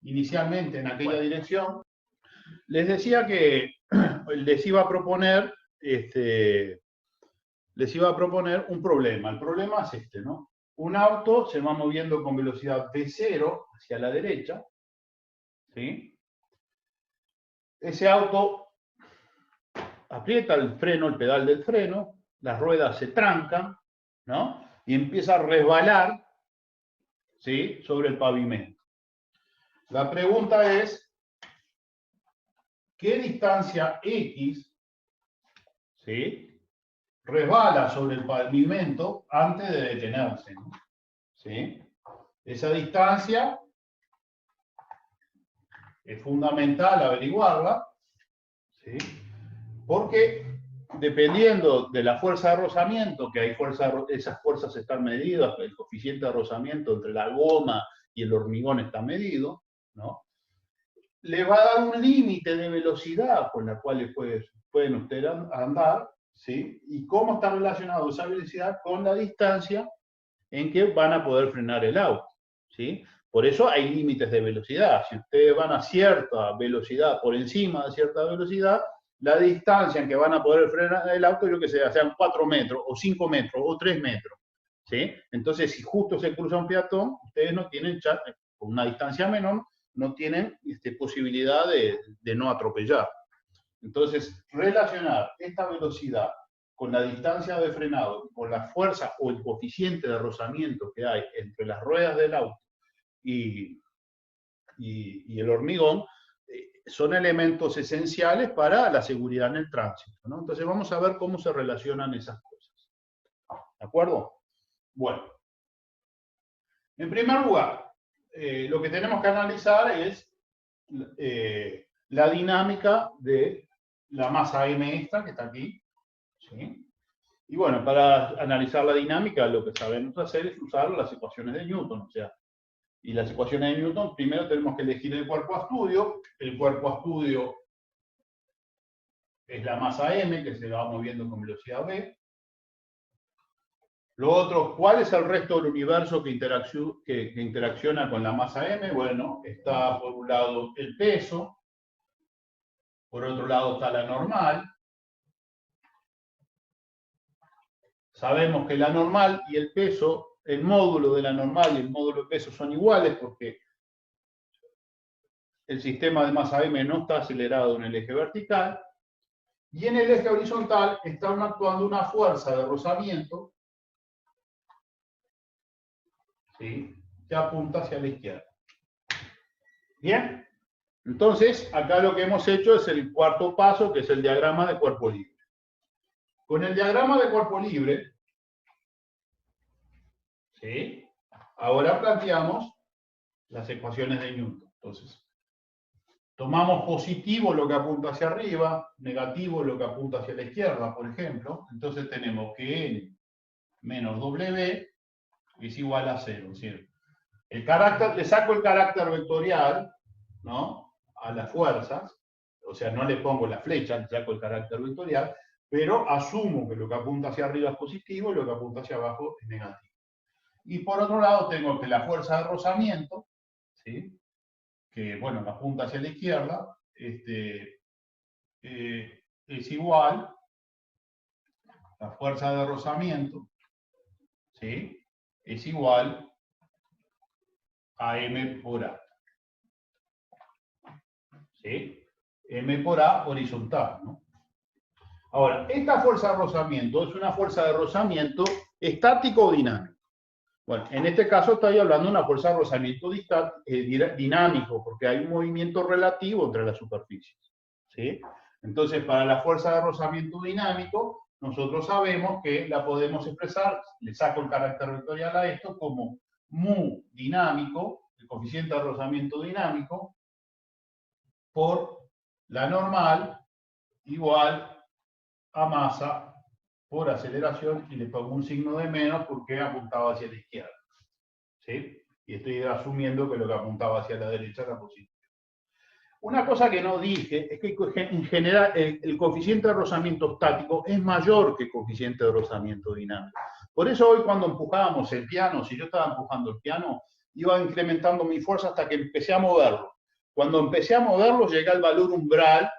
inicialmente en aquella dirección. Les decía que les iba a proponer un problema. El problema es ¿no? Un auto se va moviendo con velocidad v0 hacia la derecha, ¿sí? Ese auto aprieta el pedal del freno, las ruedas se trancan, ¿no? Y empieza a resbalar, ¿sí? Sobre el pavimento. La pregunta es, ¿qué distancia X, ¿sí? Resbala sobre el pavimento antes de detenerse, ¿no? ¿Sí? Esa distancia es fundamental averiguarla, ¿sí? Porque dependiendo de la fuerza de rozamiento, que esas fuerzas están medidas, el coeficiente de rozamiento entre la goma y el hormigón está medido, ¿no? Le va a dar un límite de velocidad con la cual pueden ustedes andar, ¿sí? Y cómo está relacionado esa velocidad con la distancia en que van a poder frenar el auto, ¿sí? Por eso hay límites de velocidad. Si ustedes van a cierta velocidad, por encima de cierta velocidad, la distancia en que van a poder frenar el auto, yo que sé, sean 4 metros, o 5 metros, o 3 metros. ¿Sí? Entonces, si justo se cruza un peatón, ustedes no tienen, con una distancia menor, no tienen posibilidad de no atropellar. Entonces, relacionar esta velocidad con la distancia de frenado, con la fuerza o el coeficiente de rozamiento que hay entre las ruedas del auto y el hormigón, son elementos esenciales para la seguridad en el tránsito, ¿no? Entonces vamos a ver cómo se relacionan esas cosas. ¿De acuerdo? Bueno. En primer lugar, lo que tenemos que analizar es la dinámica de la masa M esta, que está aquí. ¿Sí? Y bueno, para analizar la dinámica, lo que sabemos hacer es usar las ecuaciones de Newton. O sea, y las ecuaciones de Newton, primero tenemos que elegir el cuerpo a estudio. El cuerpo a estudio es la masa M, que se va moviendo con velocidad v. Lo otro, ¿cuál es el resto del universo que interacciona con la masa M? Bueno, está por un lado el peso, por otro lado está la normal. Sabemos que la normal y el peso, el módulo de la normal y el módulo de peso son iguales porque el sistema de masa M no está acelerado en el eje vertical. Y en el eje horizontal está actuando una fuerza de rozamiento, ¿sí?, que apunta hacia la izquierda. Bien, entonces acá lo que hemos hecho es el cuarto paso, que es el diagrama de cuerpo libre. Con el diagrama de cuerpo libre, ¿sí?, ahora planteamos las ecuaciones de Newton. Entonces, tomamos positivo lo que apunta hacia arriba, negativo lo que apunta hacia la izquierda, por ejemplo. Entonces tenemos que N menos W es igual a 0, ¿cierto? El carácter, le saco el carácter vectorial, ¿no?, a las fuerzas, o sea, no le pongo la flecha, le saco el carácter vectorial, pero asumo que lo que apunta hacia arriba es positivo y lo que apunta hacia abajo es negativo. Y por otro lado tengo que la fuerza de rozamiento, ¿sí?, que, bueno, apunta hacia la izquierda, es igual, la fuerza de rozamiento, ¿sí?, es igual a M por A. ¿Sí? M por A horizontal, ¿no? Ahora, esta fuerza de rozamiento es una fuerza de rozamiento estático o dinámico. Bueno, en este caso estoy hablando de una fuerza de rozamiento dinámico, porque hay un movimiento relativo entre las superficies. ¿Sí? Entonces, para la fuerza de rozamiento dinámico, nosotros sabemos que la podemos expresar, le saco el carácter vectorial a esto, como mu dinámico, el coeficiente de rozamiento dinámico, por la normal igual a masa por aceleración, y le pongo un signo de menos porque apuntaba hacia la izquierda. ¿Sí? Y estoy asumiendo que lo que apuntaba hacia la derecha era positivo. Una cosa que no dije es que en general el coeficiente de rozamiento estático es mayor que el coeficiente de rozamiento dinámico. Por eso hoy cuando empujábamos el piano, si yo estaba empujando el piano, iba incrementando mi fuerza hasta que empecé a moverlo. Cuando empecé a moverlo llegué al valor umbral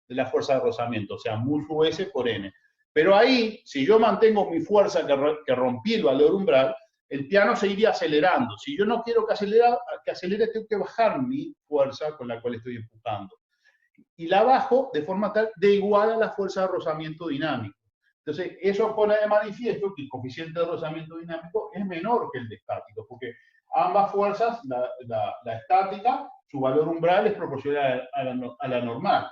de la fuerza de rozamiento, o sea, mu sub S por N. Pero ahí, si yo mantengo mi fuerza que rompí el valor umbral, el piano se iría acelerando. Si yo no quiero que acelere, tengo que bajar mi fuerza con la cual estoy empujando. Y la bajo de forma tal de igual a la fuerza de rozamiento dinámico. Entonces, eso pone de manifiesto que el coeficiente de rozamiento dinámico es menor que el de estático, porque ambas fuerzas, la estática, su valor umbral es proporcional a la normal,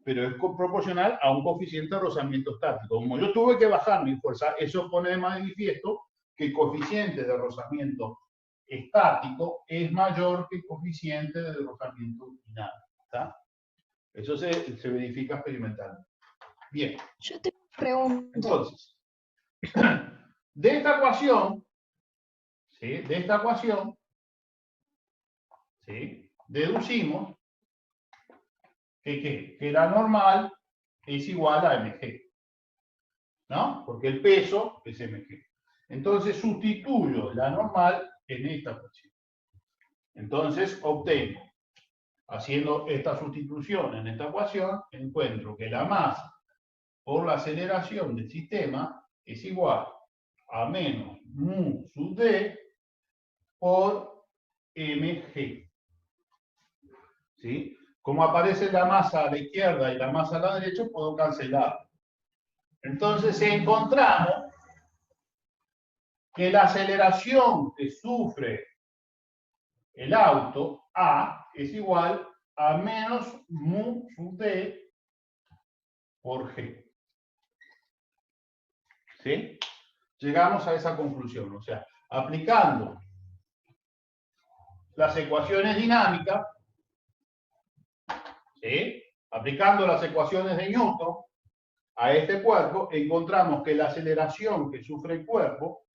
pero es proporcional a un coeficiente de rozamiento estático. Como yo tuve que bajar mi fuerza, eso pone de manifiesto que el coeficiente de rozamiento estático es mayor que el coeficiente de rozamiento dinámico. ¿Está? Eso se verifica experimentalmente. Bien. Yo te pregunto. Entonces, de esta ecuación, ¿sí?, ¿sí?, deducimos que la normal es igual a mg, ¿no? Porque el peso es mg. Entonces sustituyo la normal en esta ecuación. Entonces obtengo Haciendo esta sustitución en esta ecuación, encuentro que la masa por la aceleración del sistema es igual a menos mu sub d por mg. ¿Sí? Como aparece la masa a la izquierda y la masa a la derecha, puedo cancelar. Entonces encontramos que la aceleración que sufre el auto, A, es igual a menos mu sub d por g. ¿Sí? Llegamos a esa conclusión. O sea, aplicando las ecuaciones dinámicas, ¿sí? Aplicando las ecuaciones de Newton a este cuerpo, encontramos que la aceleración que sufre el cuerpo,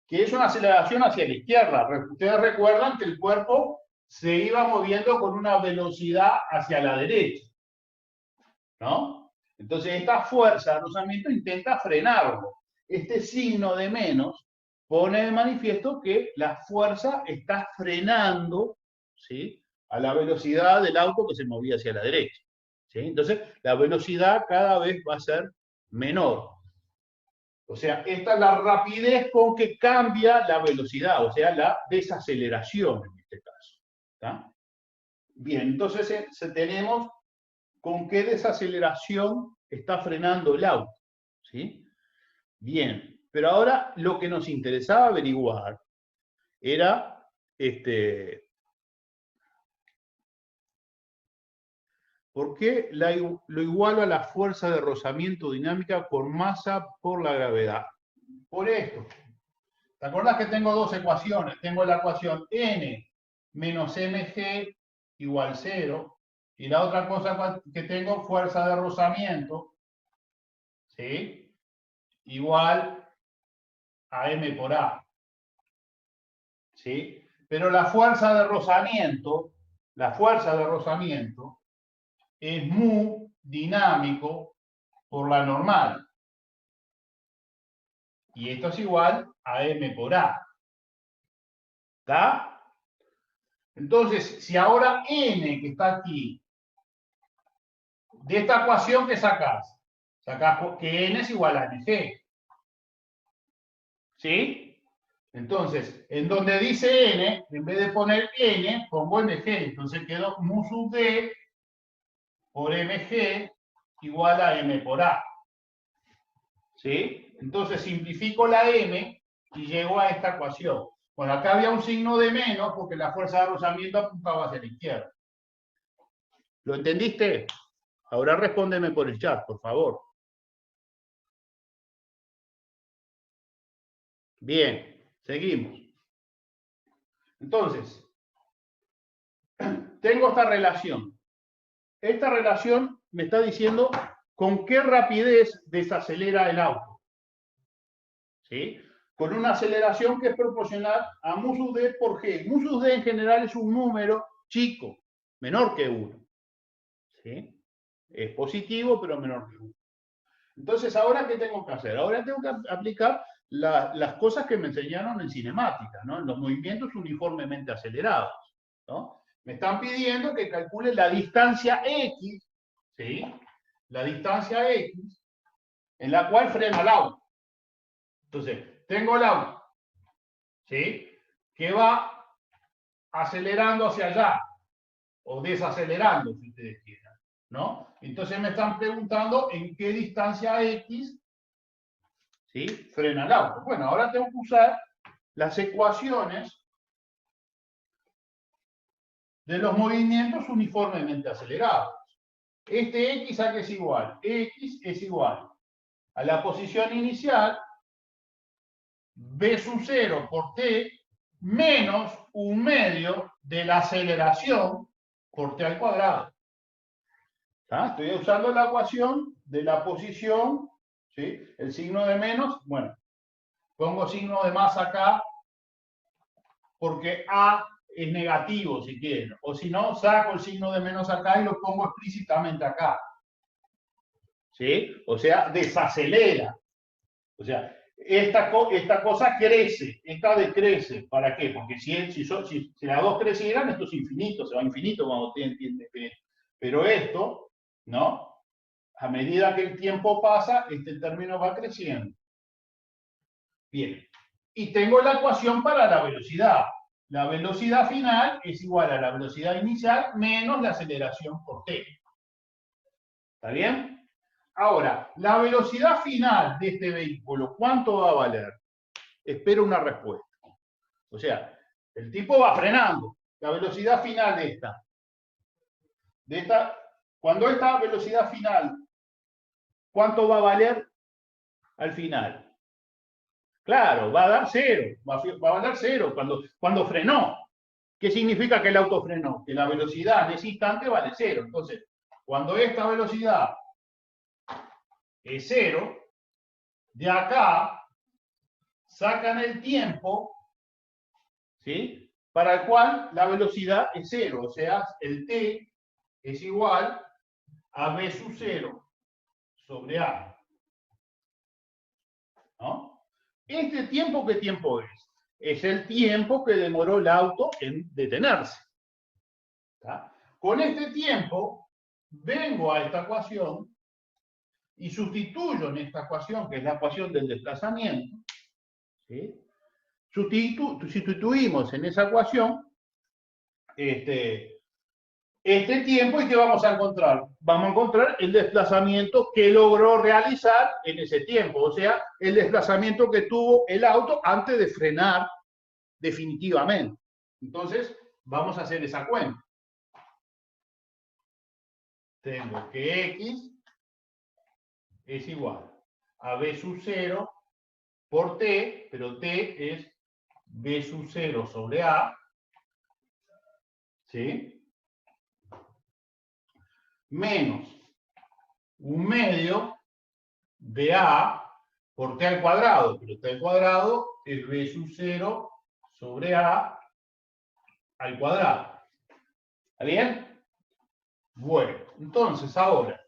que es una aceleración hacia la izquierda. Ustedes recuerdan que el cuerpo se iba moviendo con una velocidad hacia la derecha, ¿no? Entonces esta fuerza de rozamiento intenta frenarlo. Este signo de menos pone de manifiesto que la fuerza está frenando, ¿sí?, a la velocidad del auto que se movía hacia la derecha, ¿sí? Entonces la velocidad cada vez va a ser menor. O sea, esta es la rapidez con que cambia la velocidad, o sea, la desaceleración en este caso. ¿Está? Bien, entonces tenemos con qué desaceleración está frenando el auto. ¿Sí? Bien, pero ahora lo que nos interesaba averiguar era ¿por qué lo igualo a la fuerza de rozamiento dinámica con masa por la gravedad? Por esto. ¿Te acuerdas que tengo dos ecuaciones? Tengo la ecuación n menos mg igual 0, y la otra cosa que tengo, fuerza de rozamiento, ¿sí?, igual a m por a. ¿Sí? Pero la fuerza de rozamiento es mu dinámico por la normal. Y esto es igual a m por a. ¿Está? Entonces, si ahora n que está aquí, de esta ecuación, ¿qué sacás? Sacás que n es igual a mg. ¿Sí? Entonces, en donde dice n, en vez de poner n, pongo mg. Entonces quedó mu sub d por mg igual a m por a. ¿Sí? Entonces simplifico la m y llego a esta ecuación. Bueno, acá había un signo de menos porque la fuerza de rozamiento apuntaba hacia la izquierda. ¿Lo entendiste? Ahora respóndeme por el chat, por favor. Bien, seguimos. Entonces, tengo esta relación. Esta relación me está diciendo con qué rapidez desacelera el auto. ¿Sí? Con una aceleración que es proporcional a mu sub d por g. Mu sub d en general es un número chico, menor que 1. ¿Sí? Es positivo, pero menor que 1. Entonces, ¿ahora qué tengo que hacer? Ahora tengo que aplicar las cosas que me enseñaron en cinemática, ¿no? En los movimientos uniformemente acelerados, ¿no? Me están pidiendo que calcule la distancia x, ¿sí?, la distancia x en la cual frena el auto. Entonces, tengo el auto, ¿sí?, que va acelerando hacia allá, o desacelerando, si ustedes quieran, ¿no? Entonces me están preguntando en qué distancia x, ¿sí?, frena el auto. Bueno, ahora tengo que usar las ecuaciones de los movimientos uniformemente acelerados. Este x a qué es igual. X es igual a la posición inicial, b sub 0 por t, menos 1/2 de la aceleración por t al cuadrado. ¿Ah? Estoy usando la ecuación de la posición, ¿sí?, el signo de menos, bueno, pongo signo de más acá porque a es negativo, si quieren, o si no, saco el signo de menos acá y lo pongo explícitamente acá. ¿Sí? O sea, desacelera. O sea, esta cosa crece, esta decrece. ¿Para qué? Porque si las dos crecieran, esto es infinito, se va a infinito cuando usted entiende. Pero esto, ¿no? A medida que el tiempo pasa, este término va creciendo. Bien. Y tengo la ecuación para la velocidad. La velocidad final es igual a la velocidad inicial menos la aceleración por t. ¿Está bien? Ahora, la velocidad final de este vehículo, ¿cuánto va a valer? Espero una respuesta. O sea, el tipo va frenando. La velocidad final de esta, cuando esta velocidad final, ¿cuánto va a valer al final? Claro, va a dar cero, va a valer cero cuando frenó. ¿Qué significa que el auto frenó? Que la velocidad en ese instante vale cero. Entonces, cuando esta velocidad es cero, de acá sacan el tiempo, ¿sí? Para el cual la velocidad es cero. O sea, el t es igual a b sub 0 sobre a. ¿No? ¿Este tiempo qué tiempo es? Es el tiempo que demoró el auto en detenerse. ¿Está? Con este tiempo, vengo a esta ecuación y sustituyo en esta ecuación, que es la ecuación del desplazamiento, ¿sí? Sustituimos en esa ecuación este tiempo, y ¿qué vamos a encontrar? Vamos a encontrar el desplazamiento que logró realizar en ese tiempo, o sea, el desplazamiento que tuvo el auto antes de frenar definitivamente. Entonces, vamos a hacer esa cuenta. Tengo que x es igual a b sub 0 por t, pero t es b sub 0 sobre a, ¿sí? Menos 1/2 de a por t al cuadrado, pero t al cuadrado es b sub 0 sobre a al cuadrado. ¿Está bien? Bueno, entonces ahora,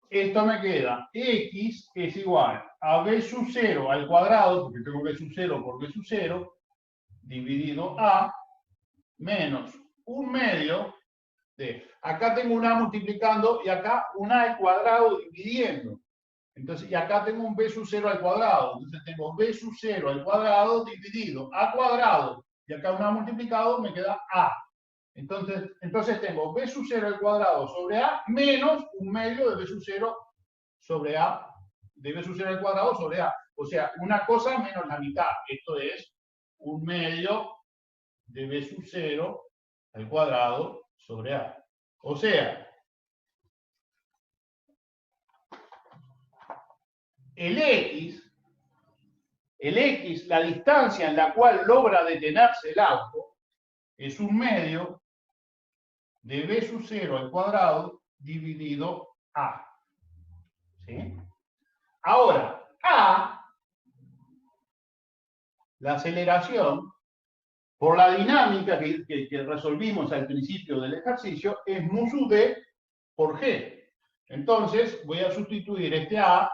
esto me queda, x es igual a b sub 0 al cuadrado, porque tengo b sub 0 por b sub 0, dividido a, menos 1/2 de, acá tengo un a multiplicando y acá un a al cuadrado dividiendo. Entonces, y acá tengo un b sub 0 al cuadrado. Entonces tengo b sub 0 al cuadrado dividido a cuadrado. Y acá un a multiplicado me queda a. Entonces tengo b sub 0 al cuadrado sobre a menos 1/2 de b sub 0 sobre a, de b sub 0 al cuadrado sobre a. O sea, una cosa menos la mitad. Esto es 1/2 de b sub 0 al cuadrado sobre a. O sea, el x, la distancia en la cual logra detenerse el auto, es 1/2 de b sub 0 al cuadrado dividido a. ¿Sí? Ahora, a, la aceleración, por la dinámica que resolvimos al principio del ejercicio, es mu sub d por g. Entonces, voy a sustituir este a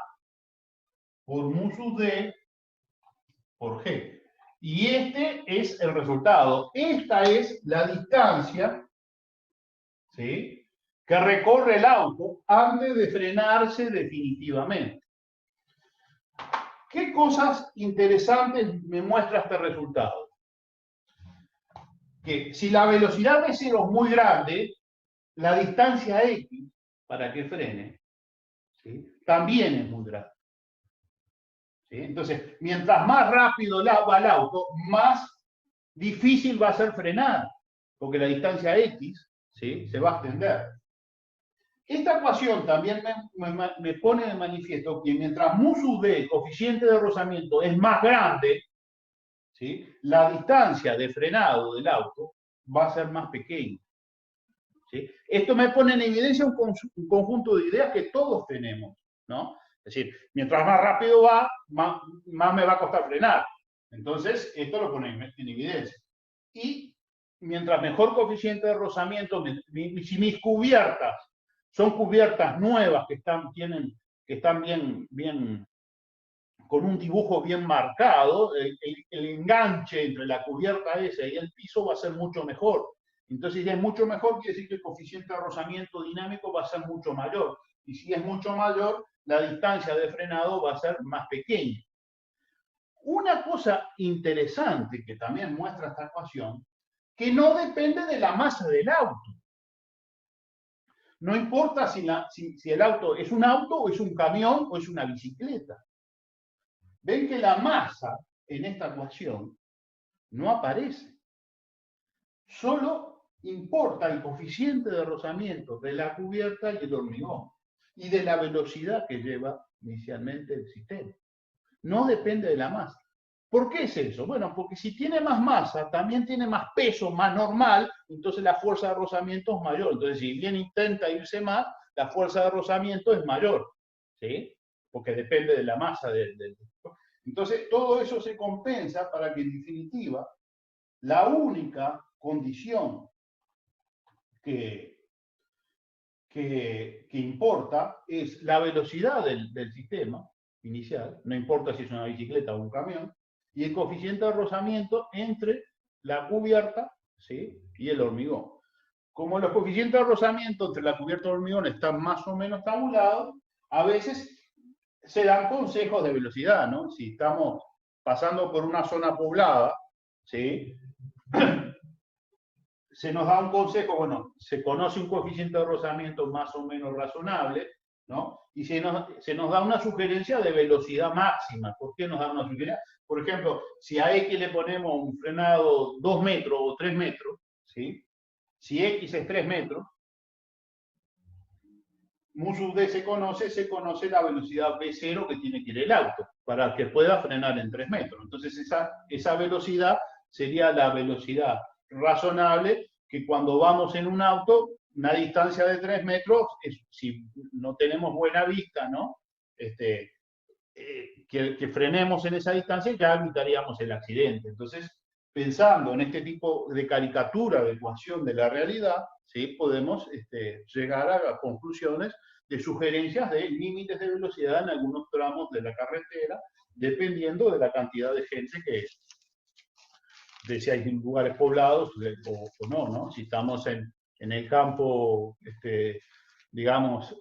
por mu sub d por g. Y este es el resultado. Esta es la distancia, ¿sí?, que recorre el auto antes de frenarse definitivamente. ¿Qué cosas interesantes me muestra este resultado? Que si la velocidad de cero es muy grande, la distancia x para que frene, ¿sí?, también es muy grande. ¿Sí? Entonces, mientras más rápido va el auto, más difícil va a ser frenar, porque la distancia x, ¿sí?, se va a extender. Esta ecuación también me pone de manifiesto que mientras mu sub d, coeficiente de rozamiento, es más grande, ¿sí?, la distancia de frenado del auto va a ser más pequeña. ¿Sí? Esto me pone en evidencia un conjunto de ideas que todos tenemos, ¿no? Es decir, mientras más rápido va, más me va a costar frenar. Entonces, esto lo pone en evidencia. Y mientras mejor coeficiente de rozamiento, si mis cubiertas son cubiertas nuevas que están bien, con un dibujo bien marcado, el enganche entre la cubierta esa y el piso va a ser mucho mejor. Entonces, si es mucho mejor, quiere decir que el coeficiente de rozamiento dinámico va a ser mucho mayor. Y si es mucho mayor, la distancia de frenado va a ser más pequeña. Una cosa interesante que también muestra esta ecuación, que no depende de la masa del auto. No importa si el auto es un auto o es un camión o es una bicicleta. Ven que la masa en esta ecuación no aparece. Solo importa el coeficiente de rozamiento de la cubierta y el hormigón y de la velocidad que lleva inicialmente el sistema. No depende de la masa. ¿Por qué es eso? Bueno, porque si tiene más masa, también tiene más peso, más normal, entonces la fuerza de rozamiento es mayor. Entonces, si bien intenta irse más, la fuerza de rozamiento es mayor, ¿sí? Porque depende de la masa del... Entonces, todo eso se compensa para que, en definitiva, la única condición que importa es la velocidad del sistema inicial, no importa si es una bicicleta o un camión, y el coeficiente de rozamiento entre la cubierta, ¿sí?, y el hormigón. Como los coeficientes de rozamiento entre la cubierta y el hormigón están más o menos tabulados, a veces se dan consejos de velocidad, ¿no? Si estamos pasando por una zona poblada, ¿sí?, se nos da un consejo, bueno, se conoce un coeficiente de rozamiento más o menos razonable, ¿no? Y se nos da una sugerencia de velocidad máxima. ¿Por qué nos da una sugerencia? Por ejemplo, si a X le ponemos un frenado 2 metros o 3 metros, ¿sí? Si X es 3 metros, mu sub D se conoce la velocidad V0 que tiene que ir el auto para que pueda frenar en 3 metros. Entonces, esa velocidad sería la velocidad razonable que cuando vamos en un auto, una distancia de 3 metros, si no tenemos buena vista, ¿no? Que frenemos en esa distancia, ya evitaríamos el accidente. Entonces, pensando en este tipo de caricatura de ecuación de la realidad, ¿sí?, podemos llegar a conclusiones de sugerencias de límites de velocidad en algunos tramos de la carretera, dependiendo de la cantidad de gente de si hay lugares poblados o no, ¿no? Si estamos en el campo, digamos,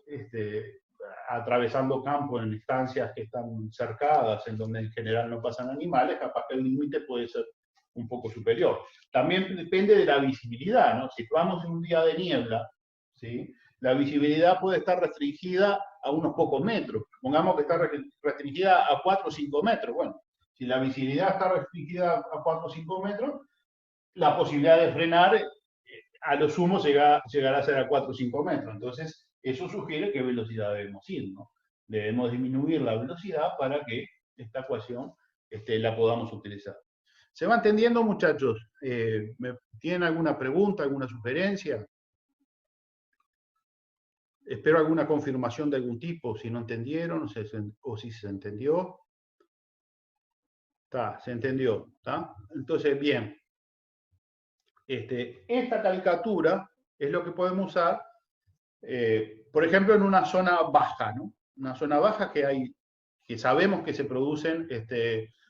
atravesando campo en estancias que están cercadas, en donde en general no pasan animales, capaz que el límite puede ser un poco superior. También depende de la visibilidad, ¿no? Si vamos en un día de niebla, ¿sí?, la visibilidad puede estar restringida a unos pocos metros. Pongamos que está restringida a 4 o 5 metros. Bueno, si la visibilidad está restringida a 4 o 5 metros, la posibilidad de frenar a lo sumo llegará a ser a 4 o 5 metros. Entonces, eso sugiere qué velocidad debemos ir, ¿no? Debemos disminuir la velocidad para que esta ecuación la podamos utilizar. ¿Se va entendiendo, muchachos? ¿Tienen alguna pregunta, alguna sugerencia? Espero alguna confirmación de algún tipo, si no entendieron o si se entendió. Se entendió, ¿está? Entonces, bien. Esta caricatura es lo que podemos usar, por ejemplo, en una zona baja, ¿no? Una zona baja que sabemos que se producen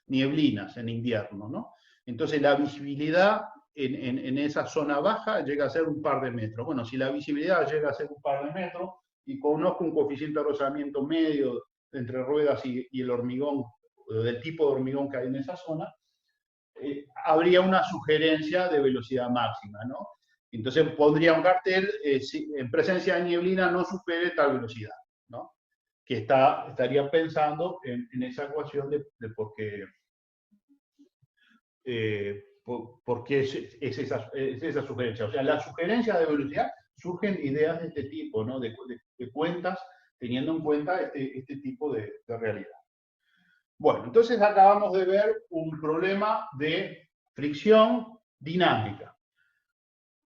nieblinas en invierno, ¿no? Entonces, la visibilidad en esa zona baja llega a ser un par de metros. Bueno, si la visibilidad llega a ser un par de metros y conozco un coeficiente de rozamiento medio entre ruedas y el hormigón, del tipo de hormigón que hay en esa zona, habría una sugerencia de velocidad máxima, ¿no? Entonces pondría un cartel, si en presencia de nieblina no supere tal velocidad, ¿no? Que estaría pensando en esa ecuación de por qué es esa sugerencia. O sea, la sugerencia de velocidad surgen ideas de este tipo, ¿no? De cuentas, teniendo en cuenta este tipo de realidad. Bueno, entonces acabamos de ver un problema de fricción dinámica.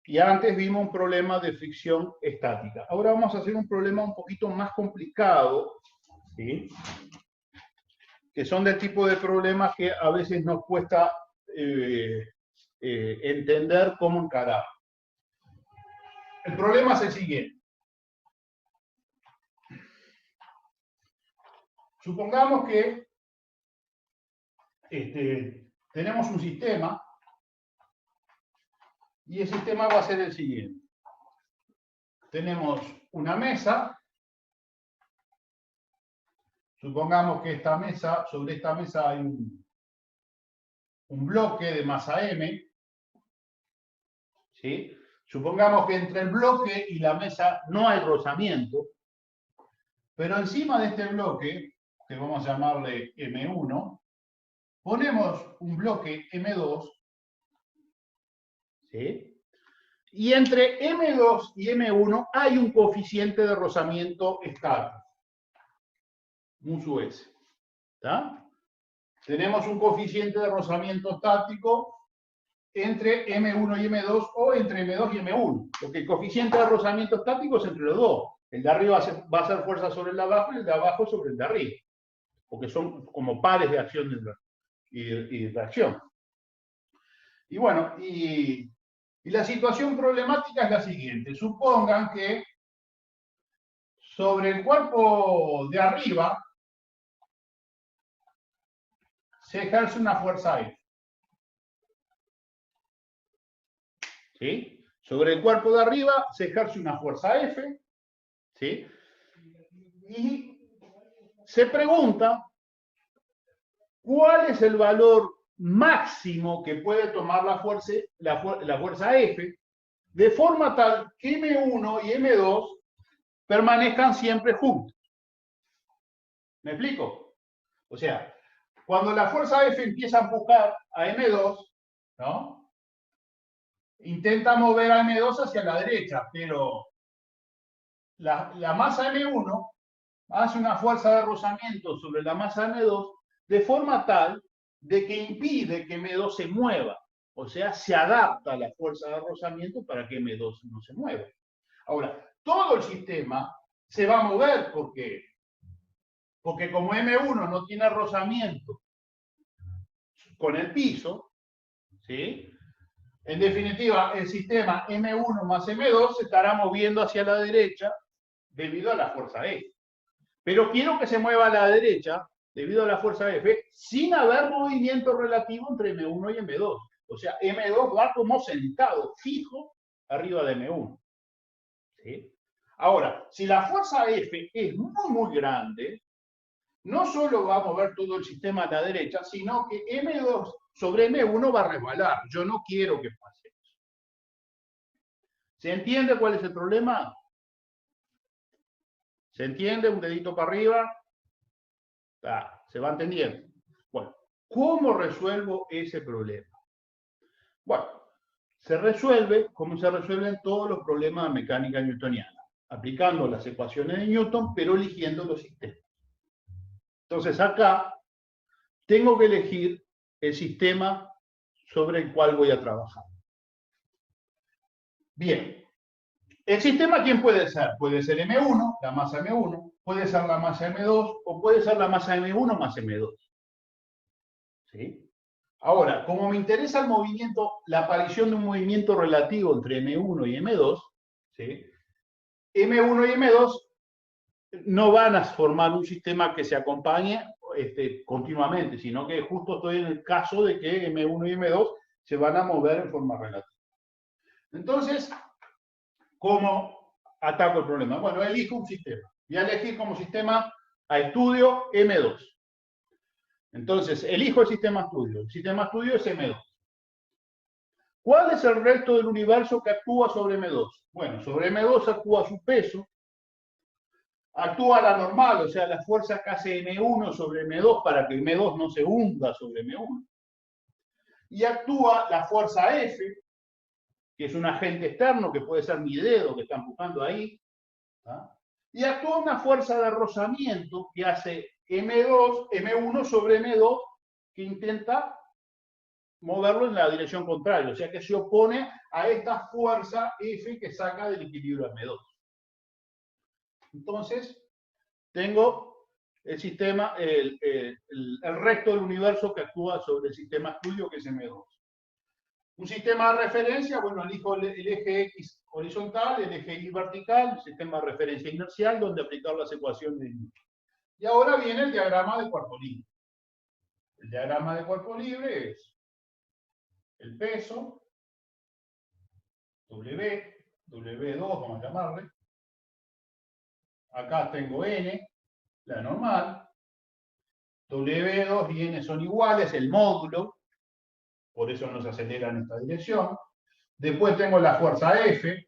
Y antes vimos un problema de fricción estática. Ahora vamos a hacer un problema un poquito más complicado, ¿sí?, que son del tipo de problemas que a veces nos cuesta entender cómo encarar. El problema es el siguiente. supongamos que tenemos un sistema y el sistema va a ser el siguiente. Tenemos una mesa. Supongamos que sobre esta mesa hay un bloque de masa M. ¿Sí? Supongamos que entre el bloque y la mesa no hay rozamiento, pero encima de este bloque, que vamos a llamarle M1, ponemos un bloque M2, ¿sí? Y entre M2 y M1 hay un coeficiente de rozamiento estático, mu sub S. ¿Está? Tenemos un coeficiente de rozamiento estático entre M1 y M2 o entre M2 y M1, porque el coeficiente de rozamiento estático es entre los dos. El de arriba va a hacer fuerza sobre el de abajo y el de abajo sobre el de arriba, porque son como pares de acción y reacción. Y bueno, y la situación problemática es la siguiente. Supongan que sobre el cuerpo de arriba se ejerce una fuerza F. ¿Sí? Sobre el cuerpo de arriba se ejerce una fuerza F. ¿Sí? Y se pregunta cuál es el valor máximo que puede tomar la fuerza F, de forma tal que M1 y M2 permanezcan siempre juntos. ¿Me explico? O sea, cuando la fuerza F empieza a empujar a M2, ¿no? Intenta mover a M2 hacia la derecha, pero la masa M1 hace una fuerza de rozamiento sobre la masa M2 de forma tal de que impide que M2 se mueva. O sea, se adapta a la fuerza de rozamiento para que M2 no se mueva. Ahora, todo el sistema se va a mover porque como M1 no tiene rozamiento con el piso, ¿sí? En definitiva, el sistema M1 más M2 se estará moviendo hacia la derecha debido a la fuerza F. Pero quiero que se mueva a la derecha debido a la fuerza F sin haber movimiento relativo entre M1 y M2. O sea, M2 va como sentado, fijo, arriba de M1. ¿Sí? Ahora, si la fuerza F es muy grande, no solo va a mover todo el sistema a la derecha, sino que M2 sobre M1 va a resbalar. Yo no quiero que pase eso. ¿Se entiende cuál es el problema? ¿Se entiende? Un dedito para arriba. ¿Se va entendiendo? Bueno, ¿cómo resuelvo ese problema? Bueno, se resuelve como se resuelven todos los problemas de mecánica newtoniana, aplicando las ecuaciones de Newton, pero eligiendo los sistemas. Entonces acá tengo que elegir el sistema sobre el cual voy a trabajar. Bien, el sistema, ¿quién puede ser? Puede ser M1, la masa M1, puede ser la masa M2 o puede ser la masa M1 más M2. ¿Sí? Ahora, como me interesa el movimiento, la aparición de un movimiento relativo entre M1 y M2, ¿sí? M1 y M2 no van a formar un sistema que se acompañe continuamente, sino que justo estoy en el caso de que M1 y M2 se van a mover en forma relativa. Entonces, ¿cómo ataco el problema? Bueno, elijo un sistema. Voy a elegir como sistema a estudio M2. Entonces, elijo el sistema estudio. El sistema estudio es M2. ¿Cuál es el resto del universo que actúa sobre M2? Bueno, sobre M2 actúa su peso, actúa la normal, o sea, la fuerza que hace M1 sobre M2 para que M2 no se hunda sobre M1. Y actúa la fuerza F, que es un agente externo, que puede ser mi dedo que está empujando ahí. ¿Ah? Y actúa una fuerza de rozamiento que hace M1 sobre M2, que intenta moverlo en la dirección contraria, o sea que se opone a esta fuerza F que saca del equilibrio M2. Entonces, tengo el sistema, el resto del universo que actúa sobre el sistema estudio, que es M2. Un sistema de referencia, bueno, elijo el eje X horizontal, el eje Y vertical, sistema de referencia inercial, donde aplicar las ecuaciones de Newton. Y ahora viene el diagrama de cuerpo libre. El diagrama de cuerpo libre es el peso, W2, vamos a llamarle. Acá tengo N, la normal. W2 y N son iguales, el módulo, por eso no se acelera en esta dirección. Después tengo la fuerza F,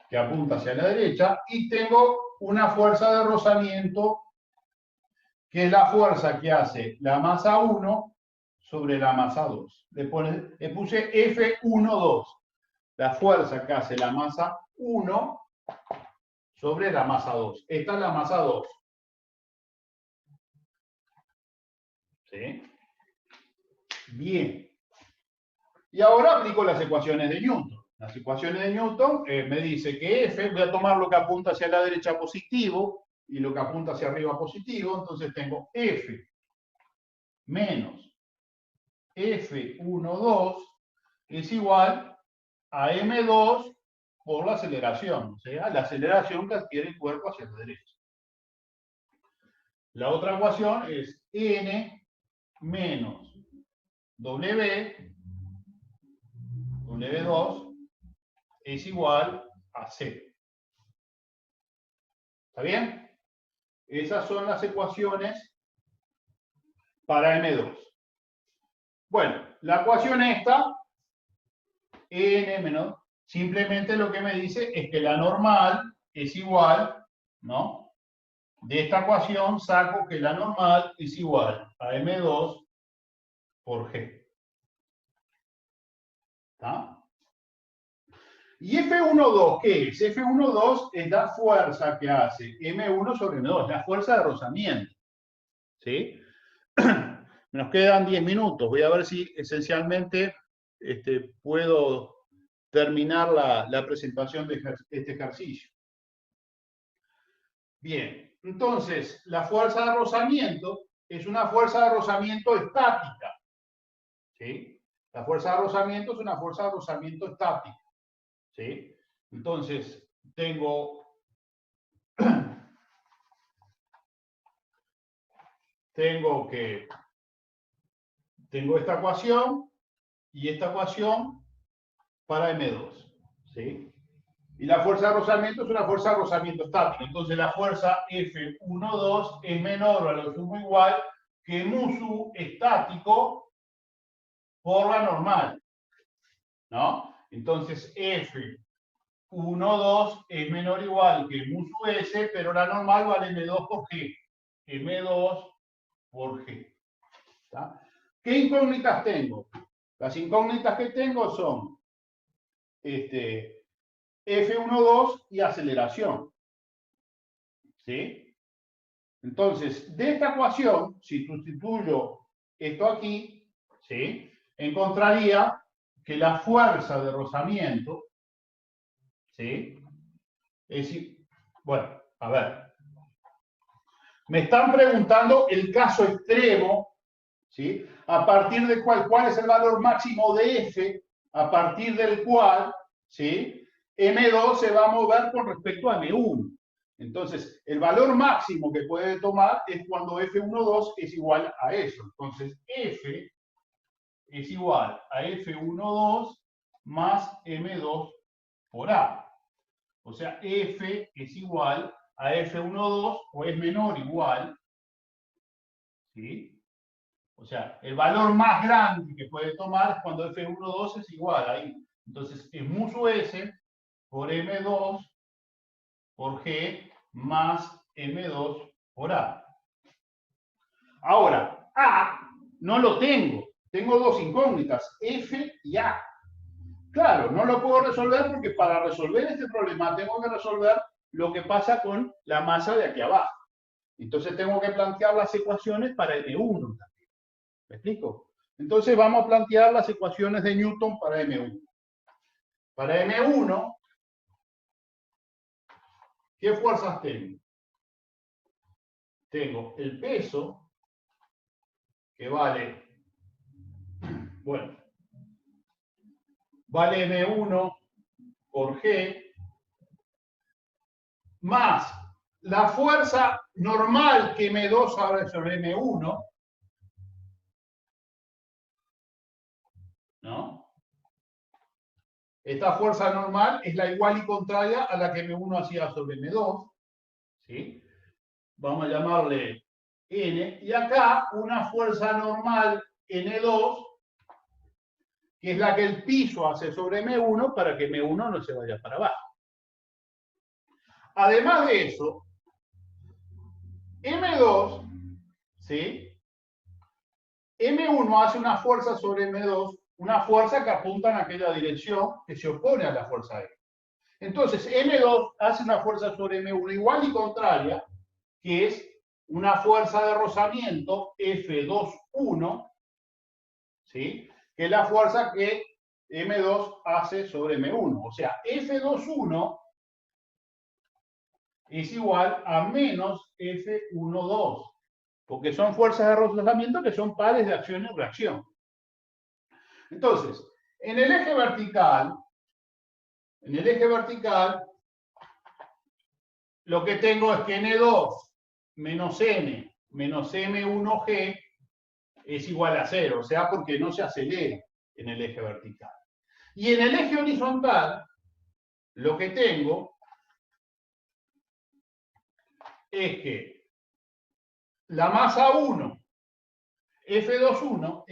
que apunta hacia la derecha, y tengo una fuerza de rozamiento, que es la fuerza que hace la masa 1 sobre la masa 2. Le puse F12, la fuerza que hace la masa 1 sobre la masa 2. Esta es la masa 2. ¿Sí? Bien. Y ahora aplico las ecuaciones de Newton. Las ecuaciones de Newton me dice que F, voy a tomar lo que apunta hacia la derecha positivo y lo que apunta hacia arriba positivo, entonces tengo F menos F12 es igual a M2 por la aceleración, o sea, la aceleración que adquiere el cuerpo hacia la derecha. La otra ecuación es N menos W2 es igual a C. ¿Está bien? Esas son las ecuaciones para M2. Bueno, la ecuación esta, N menos, simplemente lo que me dice es que la normal es igual, ¿no? De esta ecuación saco que la normal es igual a M2 por G. ¿Está? ¿Y F12 qué es? F12 es la fuerza que hace M1 sobre M2, la fuerza de rozamiento. ¿Sí? Nos quedan 10 minutos. Voy a ver si esencialmente puedo terminar la presentación de este ejercicio. Bien, entonces, la fuerza de rozamiento es una fuerza de rozamiento estática. ¿Sí? La fuerza de rozamiento es una fuerza de rozamiento estática. ¿Sí? Entonces, tengo esta ecuación y esta ecuación para M2. ¿Sí? Y la fuerza de rozamiento es una fuerza de rozamiento estática. Entonces la fuerza F12 es menor o a lo sumo igual que mu estático por la normal. ¿No? Entonces F12 es menor o igual que mu S, pero la normal vale M2 por G. M2 por G. ¿Está? ¿Qué incógnitas tengo? Las incógnitas que tengo son F12 y aceleración. ¿Sí? Entonces, de esta ecuación, si sustituyo esto aquí, ¿sí? Encontraría que la fuerza de rozamiento, ¿sí? Bueno, a ver. Me están preguntando el caso extremo, ¿sí? A partir de cuál es el valor máximo de F, a partir del cual, ¿sí? M2 se va a mover con respecto a M1. Entonces, el valor máximo que puede tomar es cuando F12 es igual a eso. Entonces, F es igual a F12 más M2 por A. O sea, F es igual a F12 o es menor o igual, ¿sí? O sea, el valor más grande que puede tomar es cuando F12 es igual ahí. Entonces, es mu S por M2 por G más M2 por A. Ahora, A no lo tengo. Tengo dos incógnitas, F y A. Claro, no lo puedo resolver porque para resolver este problema tengo que resolver lo que pasa con la masa de aquí abajo. Entonces tengo que plantear las ecuaciones para M1 también. ¿Me explico? Entonces vamos a plantear las ecuaciones de Newton para M1. Para M1, ¿qué fuerzas tengo? Tengo el peso, que vale, bueno, vale M1 por G, más la fuerza normal que M2 sobre M1, ¿no? Esta fuerza normal es la igual y contraria a la que M1 hacía sobre M2, ¿sí? Vamos a llamarle N, y acá una fuerza normal N2, que es la que el piso hace sobre M1 para que M1 no se vaya para abajo. Además de eso, M2, ¿sí? M1 hace una fuerza sobre M2, una fuerza que apunta en aquella dirección que se opone a la fuerza E. Entonces, M2 hace una fuerza sobre M1 igual y contraria, que es una fuerza de rozamiento F2,1, ¿sí? Que es la fuerza que M2 hace sobre M1. O sea, F2,1 es igual a menos F1,2, porque son fuerzas de rozamiento que son pares de acción y reacción. Entonces, en el eje vertical, lo que tengo es que N2 menos N menos M1G es igual a 0, o sea, porque no se acelera en el eje vertical. Y en el eje horizontal, lo que tengo es que la masa 1, F2,1,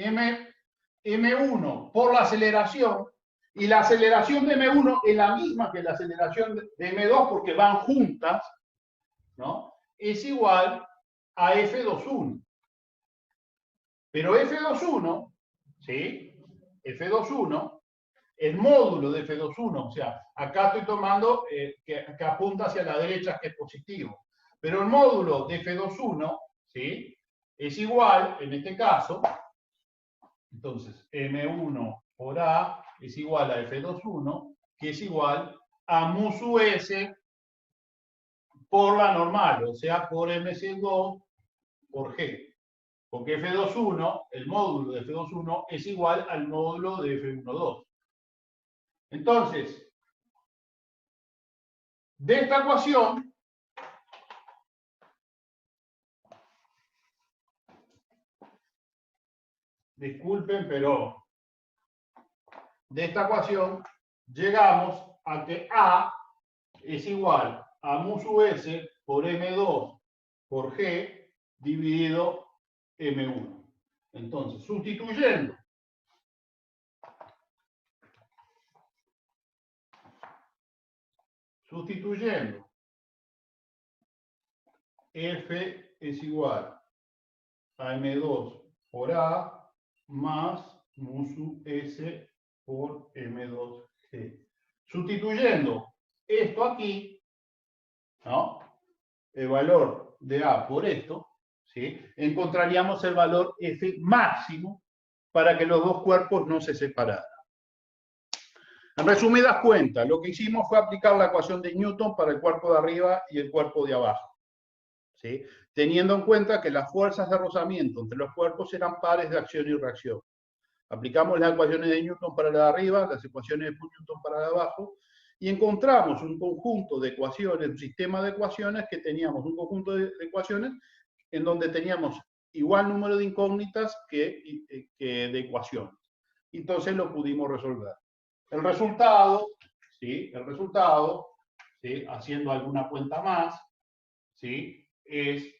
M1 por la aceleración, y la aceleración de M1 es la misma que la aceleración de M2 porque van juntas, ¿no? Es igual a F2,1. Pero F2,1, ¿sí? F2,1, el módulo de F2,1, o sea, acá estoy tomando que apunta hacia la derecha, que es positivo. Pero el módulo de F2,1, ¿sí? Es igual, en este caso, entonces, M1 por A es igual a F2,1, que es igual a mu sub S por la normal, o sea, por MC2 por G. Porque F2,1, el módulo de F2,1 es igual al módulo de F1,2. Entonces, de esta ecuación, disculpen, pero de esta ecuación llegamos a que A es igual a mu sub S por M2 por G dividido M1. Entonces, sustituyendo F es igual a M2 por A más mu sub S por M2G. Sustituyendo esto aquí, ¿no? El valor de A por esto, ¿sí? Encontraríamos el valor F máximo para que los dos cuerpos no se separaran. En resumidas cuentas, lo que hicimos fue aplicar la ecuación de Newton para el cuerpo de arriba y el cuerpo de abajo, ¿sí? Teniendo en cuenta que las fuerzas de rozamiento entre los cuerpos eran pares de acción y reacción. Aplicamos las ecuaciones de Newton para la de arriba, las ecuaciones de Newton para la de abajo, y encontramos un conjunto de ecuaciones, un sistema de ecuaciones que teníamos un conjunto de ecuaciones en donde teníamos igual número de incógnitas que de ecuaciones. Entonces lo pudimos resolver. El resultado, ¿sí? ¿Sí? Haciendo alguna cuenta más, ¿sí? Es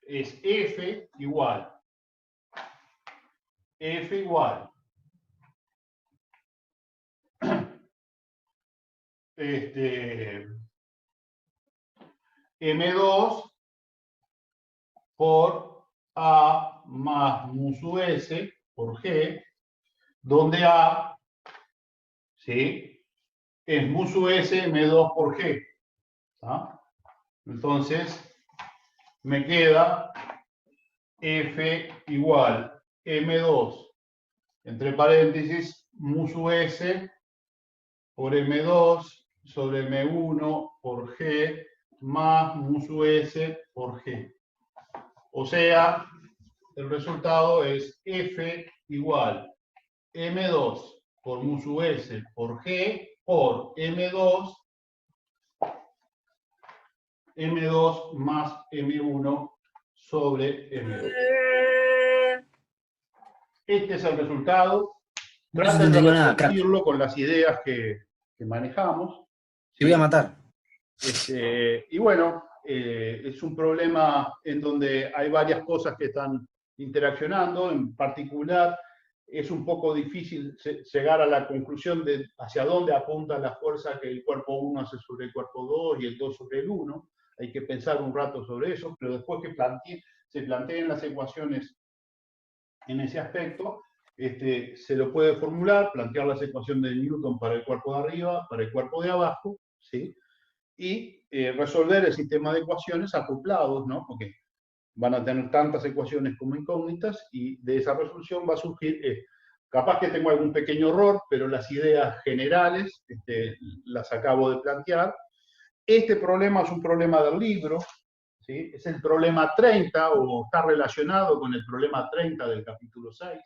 F igual M2 por A más mu sub S por G, donde A, ¿sí? Es mu sub S M2 por G. ¿Ah? Entonces, me queda F igual M2, entre paréntesis, mu sub S por M2 sobre M1 por G más mu sub S por G. O sea, el resultado es F igual M2 por mu sub S por G por M2 M2 más M1 sobre M2. Este es el resultado. No se te Traten de entendió nada, crack. reproducirlo con las ideas que manejamos. Te voy a matar. Y bueno, es un problema en donde hay varias cosas que están interaccionando. En particular, es un poco difícil llegar a la conclusión de hacia dónde apunta la fuerza que el cuerpo 1 hace sobre el cuerpo 2 y el 2 sobre el 1. Hay que pensar un rato sobre eso, pero después que se planteen las ecuaciones en ese aspecto, se lo puede formular, plantear las ecuaciones de Newton para el cuerpo de arriba, para el cuerpo de abajo, ¿sí? Y resolver el sistema de ecuaciones acoplados, ¿no? Porque van a tener tantas ecuaciones como incógnitas y de esa resolución va a surgir, capaz que tengo algún pequeño error, pero las ideas generales las acabo de plantear. Este problema es un problema del libro, ¿sí? Es el problema 30 o está relacionado con el problema 30 del capítulo 6.